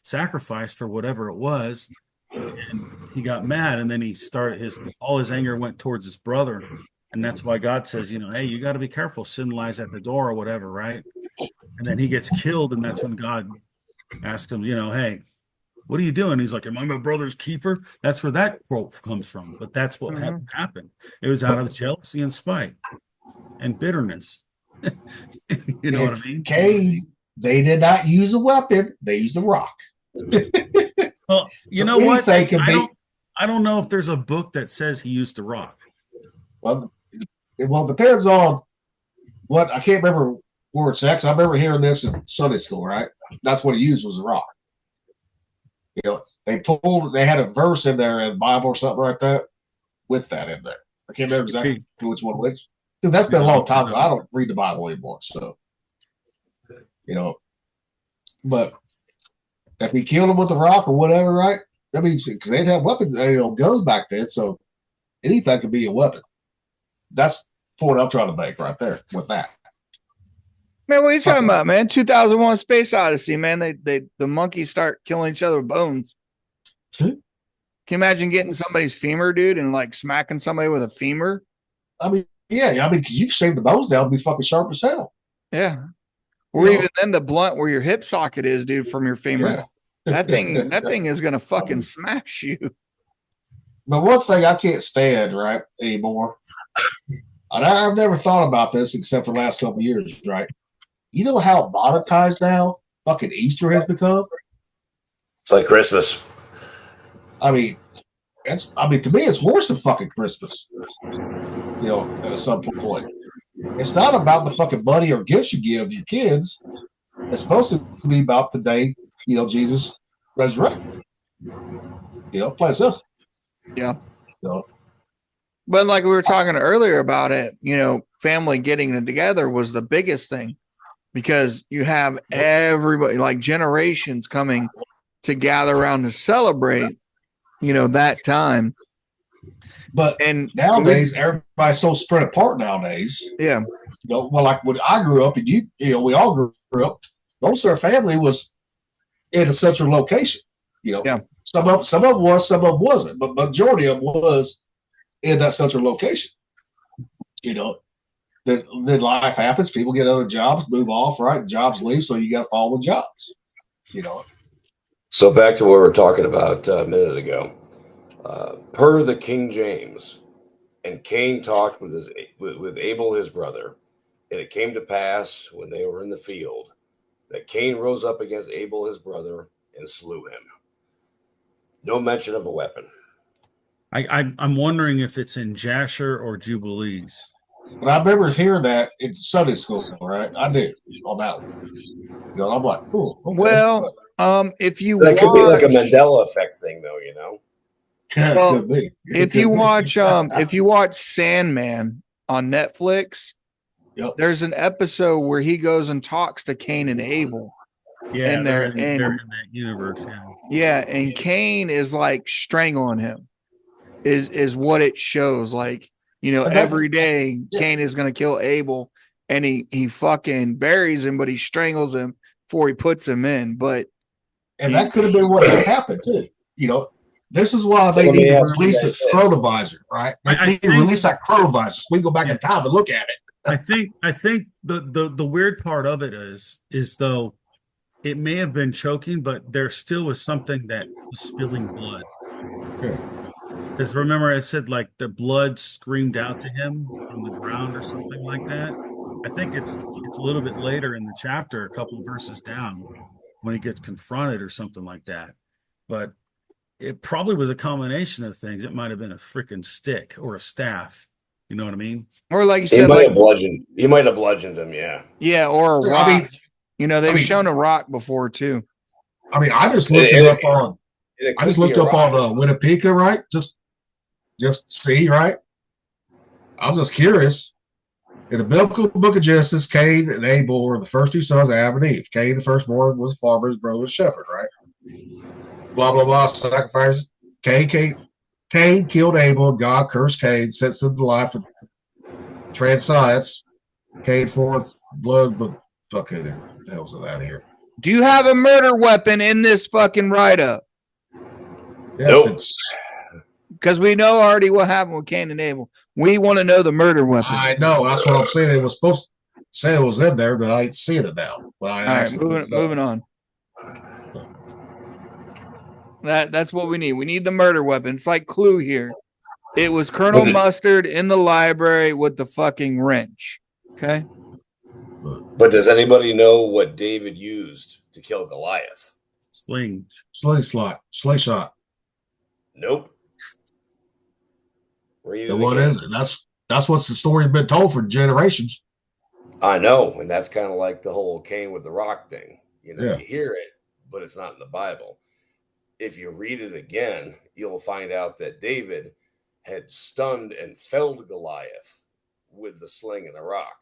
S2: sacrifice for whatever it was. And he got mad, and then he started all his anger went towards his brother. And that's why God says, hey, you got to be careful. Sin lies at the door or whatever, right? And then he gets killed. And that's when God asks him, hey, what are you doing? He's like, am I my brother's keeper? That's where that quote comes from. But that's what happened. It was out of jealousy and spite and bitterness. You know what I mean?
S1: Cain, they did not use a weapon. They used a rock.
S2: Well, you know what? I don't know if there's a book that says he used a rock.
S1: Well, it depends on what. I can't remember where it's at. I remember hearing this in Sunday school, right? That's what he used was a rock. They had a verse in there in the Bible or something like that with that in there. I can't remember exactly which one it was. Dude, that's been a long time ago. I don't read the Bible anymore, so but if he killed him with a rock or whatever, right? I mean, because they didn't have weapons, guns back then, so anything could be a weapon. That's the point I'm trying to make right there with that.
S3: Man, what are you talking about, man? 2001 Space Odyssey, man. The monkeys start killing each other with bones. Can you imagine getting somebody's femur, dude, and like smacking somebody with a femur?
S1: I mean, yeah. Because you shave the bones down, it'd be fucking sharp as hell.
S3: Yeah. Or even then the blunt where your hip socket is, dude, from your femur. Yeah. That thing is gonna fucking smash you.
S1: But one thing I can't stand right anymore, and I've never thought about this except for the last couple of years, right? You know how monetized now fucking Easter has become?
S4: It's like Christmas.
S1: I mean, to me, it's worse than fucking Christmas. At some point. It's not about the fucking money or gifts you give your kids. It's supposed to be about the day, Jesus resurrected. Plain simple.
S3: Yeah.
S1: You know,
S3: But like we were talking earlier about it, family getting together was the biggest thing because you have everybody, like generations, coming to gather around to celebrate, that time.
S1: But nowadays, everybody's so spread apart nowadays.
S3: Yeah.
S1: Well, like when I grew up, and we all grew up. Most of our family was in a central location.
S3: Yeah.
S1: Some of them was, some of them wasn't, but majority of them was in that central location. Then life happens. People get other jobs, move off, right? Jobs leave, so you got to follow the jobs.
S4: So back to what we were talking about a minute ago. Per the King James, and Cain talked with Abel his brother, and it came to pass when they were in the field that Cain rose up against Abel his brother and slew him. No mention of a weapon.
S2: I'm wondering if it's in Jasher or Jubilees.
S1: But I remember hearing that in Sunday school, right? I did on that one. I'm like, cool. Okay.
S3: Well, if you
S4: could be like a Mandela effect thing, though,
S1: Yeah,
S3: well,
S1: it could be.
S3: If you watch Sandman on Netflix, there's an episode where he goes and talks to Cain and Abel.
S2: Yeah, and they're in that universe.
S3: Yeah, and Cain is like strangling him. Is what it shows. Like, every day Cain is going to kill Abel, and he fucking buries him, but he strangles him before he puts him in. But
S1: that could have been what happened too. This is why they need to release the chronovisor, right? They need to release that chronovisor so we can go back in time and look at it.
S2: I think the weird part of it is though it may have been choking, but there still was something that was spilling blood. Because remember, I said like the blood screamed out to him from the ground or something like that. I think it's a little bit later in the chapter, a couple of verses down, when he gets confronted or something like that. But it probably was a combination of things. It might have been a freaking stick or a staff. You know what I mean?
S3: Or like you said,
S4: he might have bludgeoned him. Yeah.
S3: Yeah, or a rock. They've shown a rock before too.
S1: I mean, I just looked it up on. I just looked up on Winnipega, right? Just see, right? I was just curious. In the biblical book of Genesis, Cain and Abel were the first two sons of Adam and Eve. Cain, the firstborn, was a farmer, his brother was a shepherd, right? Blah, blah, blah, sacrifices. Cain killed Abel, God cursed Cain, sets him to life and transcience. Cain forth blood, but fucking the hell's it out of here?
S3: Do you have a murder weapon in this fucking write-up?
S1: Yes,
S4: nope.
S3: Because we know already what happened with Cain and Abel. We want to know the murder weapon.
S1: I know. That's what I'm saying. It was supposed to say it was in there, but I ain't seeing it now. But
S3: all right, moving on. That's what we need. We need the murder weapon. It's like Clue here. It was Colonel Mustard in the library with the fucking wrench. Okay.
S4: But does anybody know what David used to kill Goliath?
S1: Slingshot.
S4: Nope.
S1: And what is it? That's what the story's been told for generations.
S4: I know, and that's kind of like the whole Cain with the rock thing. You hear it, but it's not in the Bible. If you read it again, you'll find out that David had stunned and felled Goliath with the sling and the rock.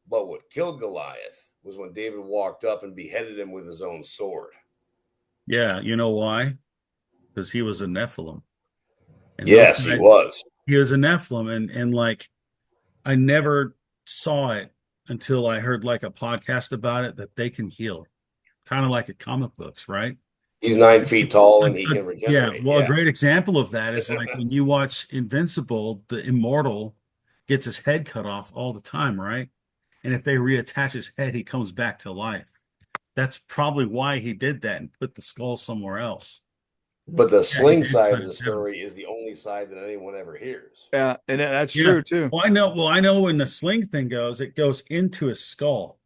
S4: But what killed Goliath was when David walked up and beheaded him with his own sword.
S2: Yeah, you know why? Because he was a Nephilim. And
S4: yes, he was.
S2: He was a Nephilim, and like I never saw it until I heard like a podcast about it that they can heal, kind of like at comic books, right?
S4: He's 9 feet tall and he can regenerate.
S2: Yeah, well, a great example of that is like when you watch Invincible, the immortal gets his head cut off all the time, right? And if they reattach his head, he comes back to life. That's probably why he did that and put the skull somewhere else.
S4: But the sling side of the story is the only side that anyone ever hears.
S3: Yeah, and that's true too.
S2: Well, I know when the sling thing goes, it goes into his skull.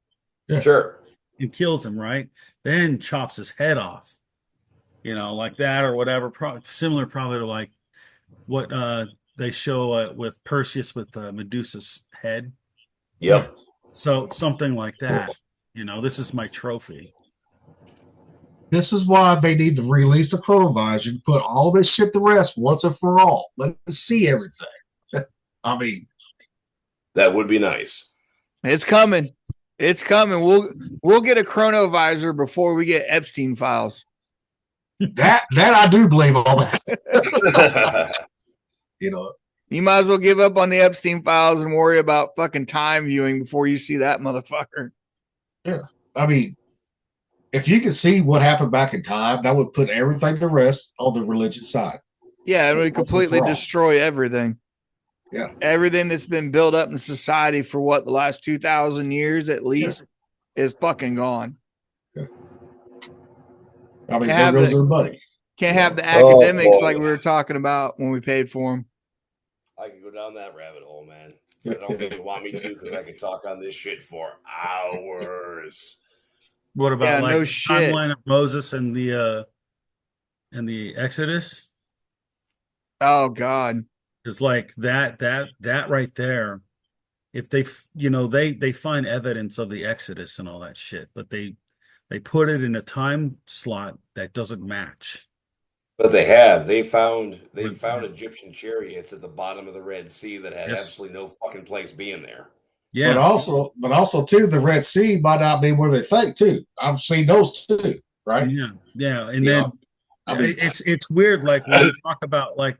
S1: Yeah.
S4: Sure.
S2: And kills him, right? Then chops his head off. Like that or whatever. Similar probably to like what they show with Perseus with Medusa's head.
S4: Yep.
S2: So something like that. This is my trophy.
S1: This is why they need to release the chronovisor and put all this shit to rest once and for all. Let us see everything. I mean,
S4: that would be nice.
S3: It's coming. It's coming. We'll get a chronovisor before we get Epstein files.
S1: That I do believe on that.
S3: You might as well give up on the Epstein files and worry about fucking time viewing before you see that motherfucker.
S1: Yeah. I mean, if you could see what happened back in time, that would put everything to rest on the religious side.
S3: Yeah, it would completely destroy everything.
S1: Yeah.
S3: Everything that's been built up in society for the last 2,000 years at least is fucking gone.
S1: Yeah. I mean, there goes everybody.
S3: Can't have the academics like we were talking about when we paid for them.
S4: I can go down that rabbit hole, man. I don't think you want me to because I could talk on this shit for hours.
S2: What about the timeline of Moses and the Exodus?
S3: Oh God.
S2: It's like that right there. If they find evidence of the Exodus and all that shit, but they put it in a time slot that doesn't match.
S4: But they have. They found Egyptian chariots at the bottom of the Red Sea that had absolutely no fucking place being there.
S2: Yeah.
S1: But also too, the Red Sea might not be where they think too. I've seen those too, right?
S2: Yeah. Yeah. And then it's weird, like when we talk about like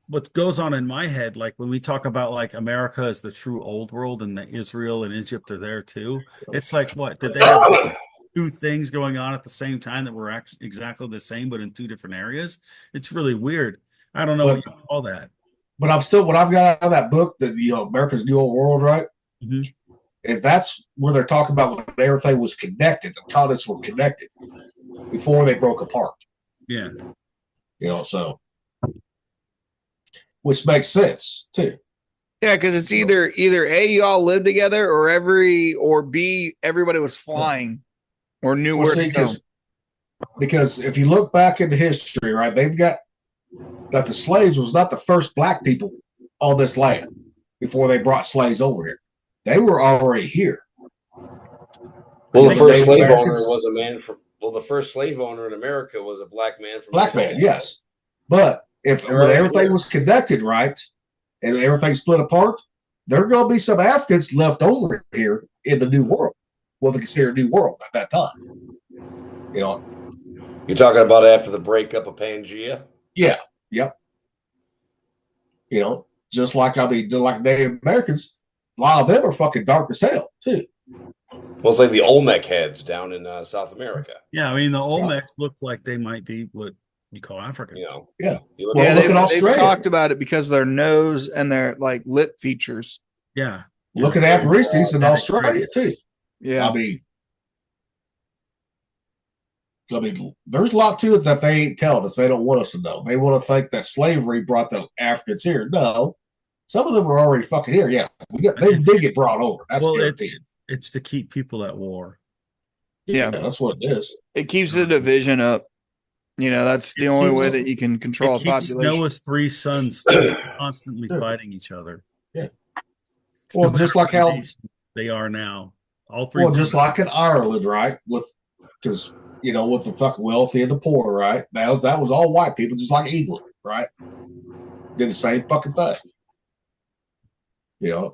S2: what goes on in my head, like when we talk about like America is the true old world and that Israel and Egypt are there too. It's like, what did they have two things going on at the same time that were actually exactly the same, but in two different areas? It's really weird. I don't know what you call that.
S1: But what I've got out of that book, that America's New Old World, right?
S2: Mm-hmm.
S1: Is that's where they're talking about when everything was connected, the continents were connected before they broke apart.
S2: Yeah.
S1: So which makes sense too.
S3: Yeah, because it's either A, you all lived together, or B, everybody was flying or knew where to go.
S1: Because if you look back into history, right, they've got that the slaves was not the first black people on this land before they brought slaves over here. They were already here.
S4: Well, the first slave owner was a man from. Well, the first slave owner in America was a black man from.
S1: Black man, yes, but when everything was connected, right, and everything split apart, there are going to be some Africans left over here in the New World, what they consider New World at that time.
S4: You're talking about after the breakup of Pangea?
S1: Yeah. Yep. Just like like Native Americans, a lot of them are fucking dark as hell too.
S4: Well, it's like the Olmec heads down in South America.
S2: Yeah, I mean the Olmecs look like they might be what you call African.
S1: Yeah.
S3: Look at Australia. They've talked about it because of their nose and their like lip features.
S2: Yeah.
S1: Look at Aborigines in Australia too.
S3: Yeah.
S1: I mean, there's a lot to it that they ain't telling us. They don't want us to know. They want to think that slavery brought the Africans here. No, some of them were already fucking here. Yeah, they did get brought over. That's
S2: it's to keep people at war.
S1: Yeah, that's what it is.
S3: It keeps the division up. That's the only way that you can control a population.
S2: Noah's 3 sons constantly fighting each other.
S1: Yeah. Well, just like how
S2: they are now. All 3.
S1: Well, just like in Ireland, right? Because with the fucking wealthy and the poor, right? That was all white people, just like England, right? Did the same fucking thing.
S3: Yeah,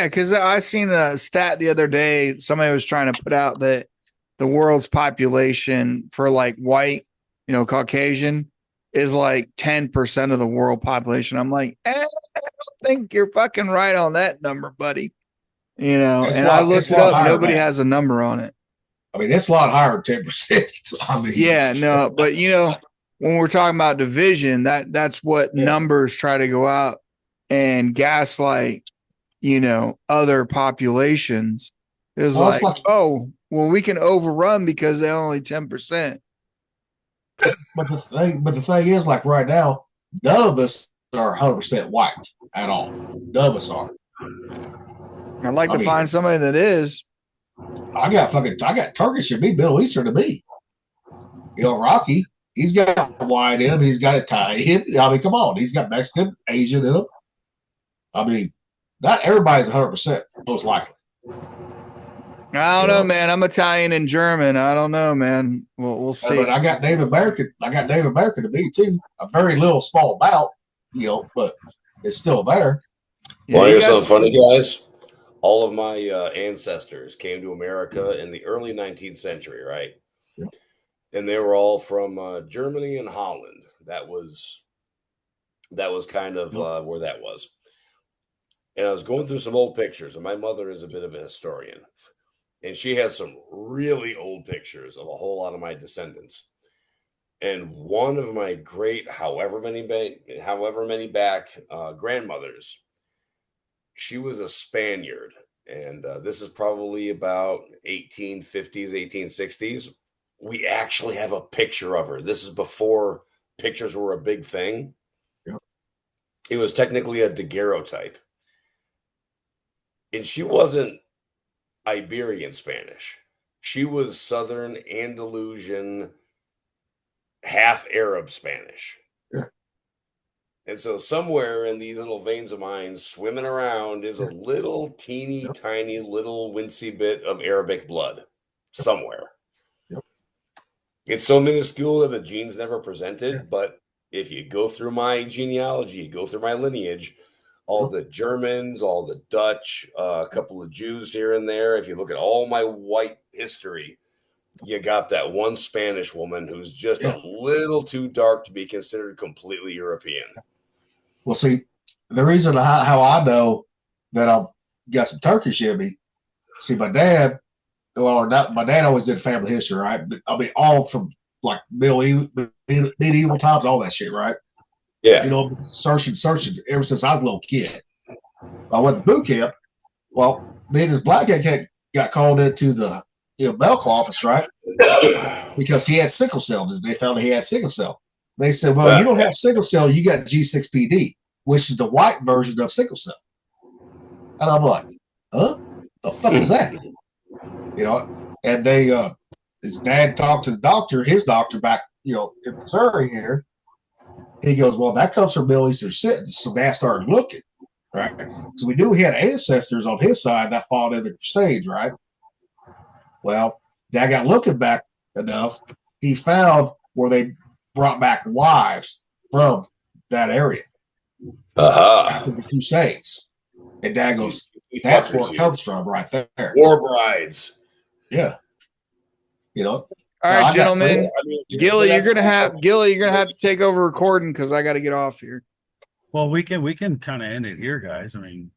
S3: because I seen a stat the other day. Somebody was trying to put out that the world's population for like white, Caucasian is like 10% of the world population. I'm like, I don't think you're fucking right on that number, buddy. I looked it up. Nobody has a number on it.
S1: I mean, it's a lot higher than 10%.
S3: Yeah, no, but when we're talking about division, that's what numbers try to go out and gaslight, other populations is like, oh, well, we can overrun because they're only 10%.
S1: But the thing is, like right now, none of us are 100% white at all. None of us are.
S3: I'd like to find somebody that is.
S1: I got Turkish in me, Middle Eastern in me. Rocky, he's got white in him, he's got Italian. I mean, come on, he's got Mexican, Asian in him. I mean, not everybody's 100%, most likely.
S3: I don't know, man. I'm Italian and German. I don't know, man. We'll see.
S1: But I got Native American. I got Native American to be too. A very little small bout, but it's still there.
S3: Yeah,
S4: Well, here's something funny, guys. All of my ancestors came to America in the early 19th century, right?
S1: Yep.
S4: And they were all from Germany and Holland. That was kind of where that was. And I was going through some old pictures, and my mother is a bit of a historian. And she has some really old pictures of a whole lot of my descendants. And one of my great, however many back grandmothers, she was a Spaniard. And this is probably about 1850s, 1860s. We actually have a picture of her. This is before pictures were a big thing.
S1: Yep.
S4: It was technically a daguerreotype. And she wasn't Iberian Spanish. She was Southern Andalusian, half Arab Spanish.
S1: Yeah.
S4: And so somewhere in these little veins of mine swimming around is a little teeny tiny little wincy bit of Arabic blood somewhere.
S1: Yep.
S4: It's so minuscule that the genes never presented, but if you go through my genealogy, you go through my lineage, all the Germans, all the Dutch, a couple of Jews here and there. If you look at all my white history, you got that one Spanish woman who's just a little too dark to be considered completely European.
S1: Well, see, the reason how I know that I've got some Turkish in me, see, my dad always did family history, right? But, I mean, all from like medieval times, all that shit, right?
S4: Yeah.
S1: Searching ever since I was a little kid. I went to boot camp. Well, me and this black guy got called into the medical office, right? Because he had sickle cell. They found he had sickle cell. They said, well, you don't have sickle cell, you got G6PD, which is the white version of sickle cell. And I'm like, huh? The fuck is that? And they his dad talked to the doctor, his doctor back, in Missouri here. He goes, well, that comes from Middle Eastern citizens. So Dad started looking, right? So we knew he had ancestors on his side that fought in the Crusades, right? Well, Dad got looking back enough. He found where they brought back wives from that area after the Crusades. And Dad goes, that's where it comes from right there.
S4: War brides.
S1: Yeah.
S3: All right, gentlemen. Gilly, you're gonna have to take over recording because I got to get off here.
S2: Well, we can kind of end it here, guys. I mean,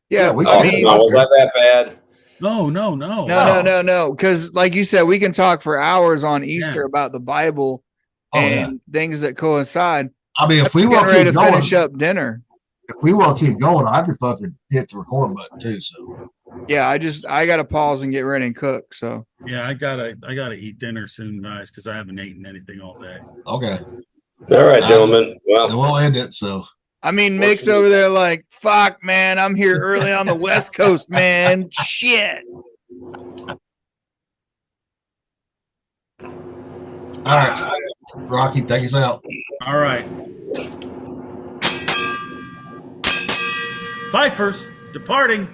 S4: was that bad?
S3: No. Because, like you said, we can talk for hours on Easter about the Bible and things that coincide.
S1: I mean, if we
S3: want
S1: to
S3: finish up dinner,
S1: if we want to keep going, I could fucking hit the record button too. So
S3: yeah, I got to pause and get ready and cook. So
S2: yeah, I gotta eat dinner soon, guys, because I haven't eaten anything all day.
S1: Okay.
S4: All right, gentlemen. Well,
S1: we'll end it. So
S3: I mean, Mick's over there like, fuck, man, I'm here early on the West Coast, man. Shit.
S1: All right, Rocky, take us out.
S2: All right. Pfeiffer's departing.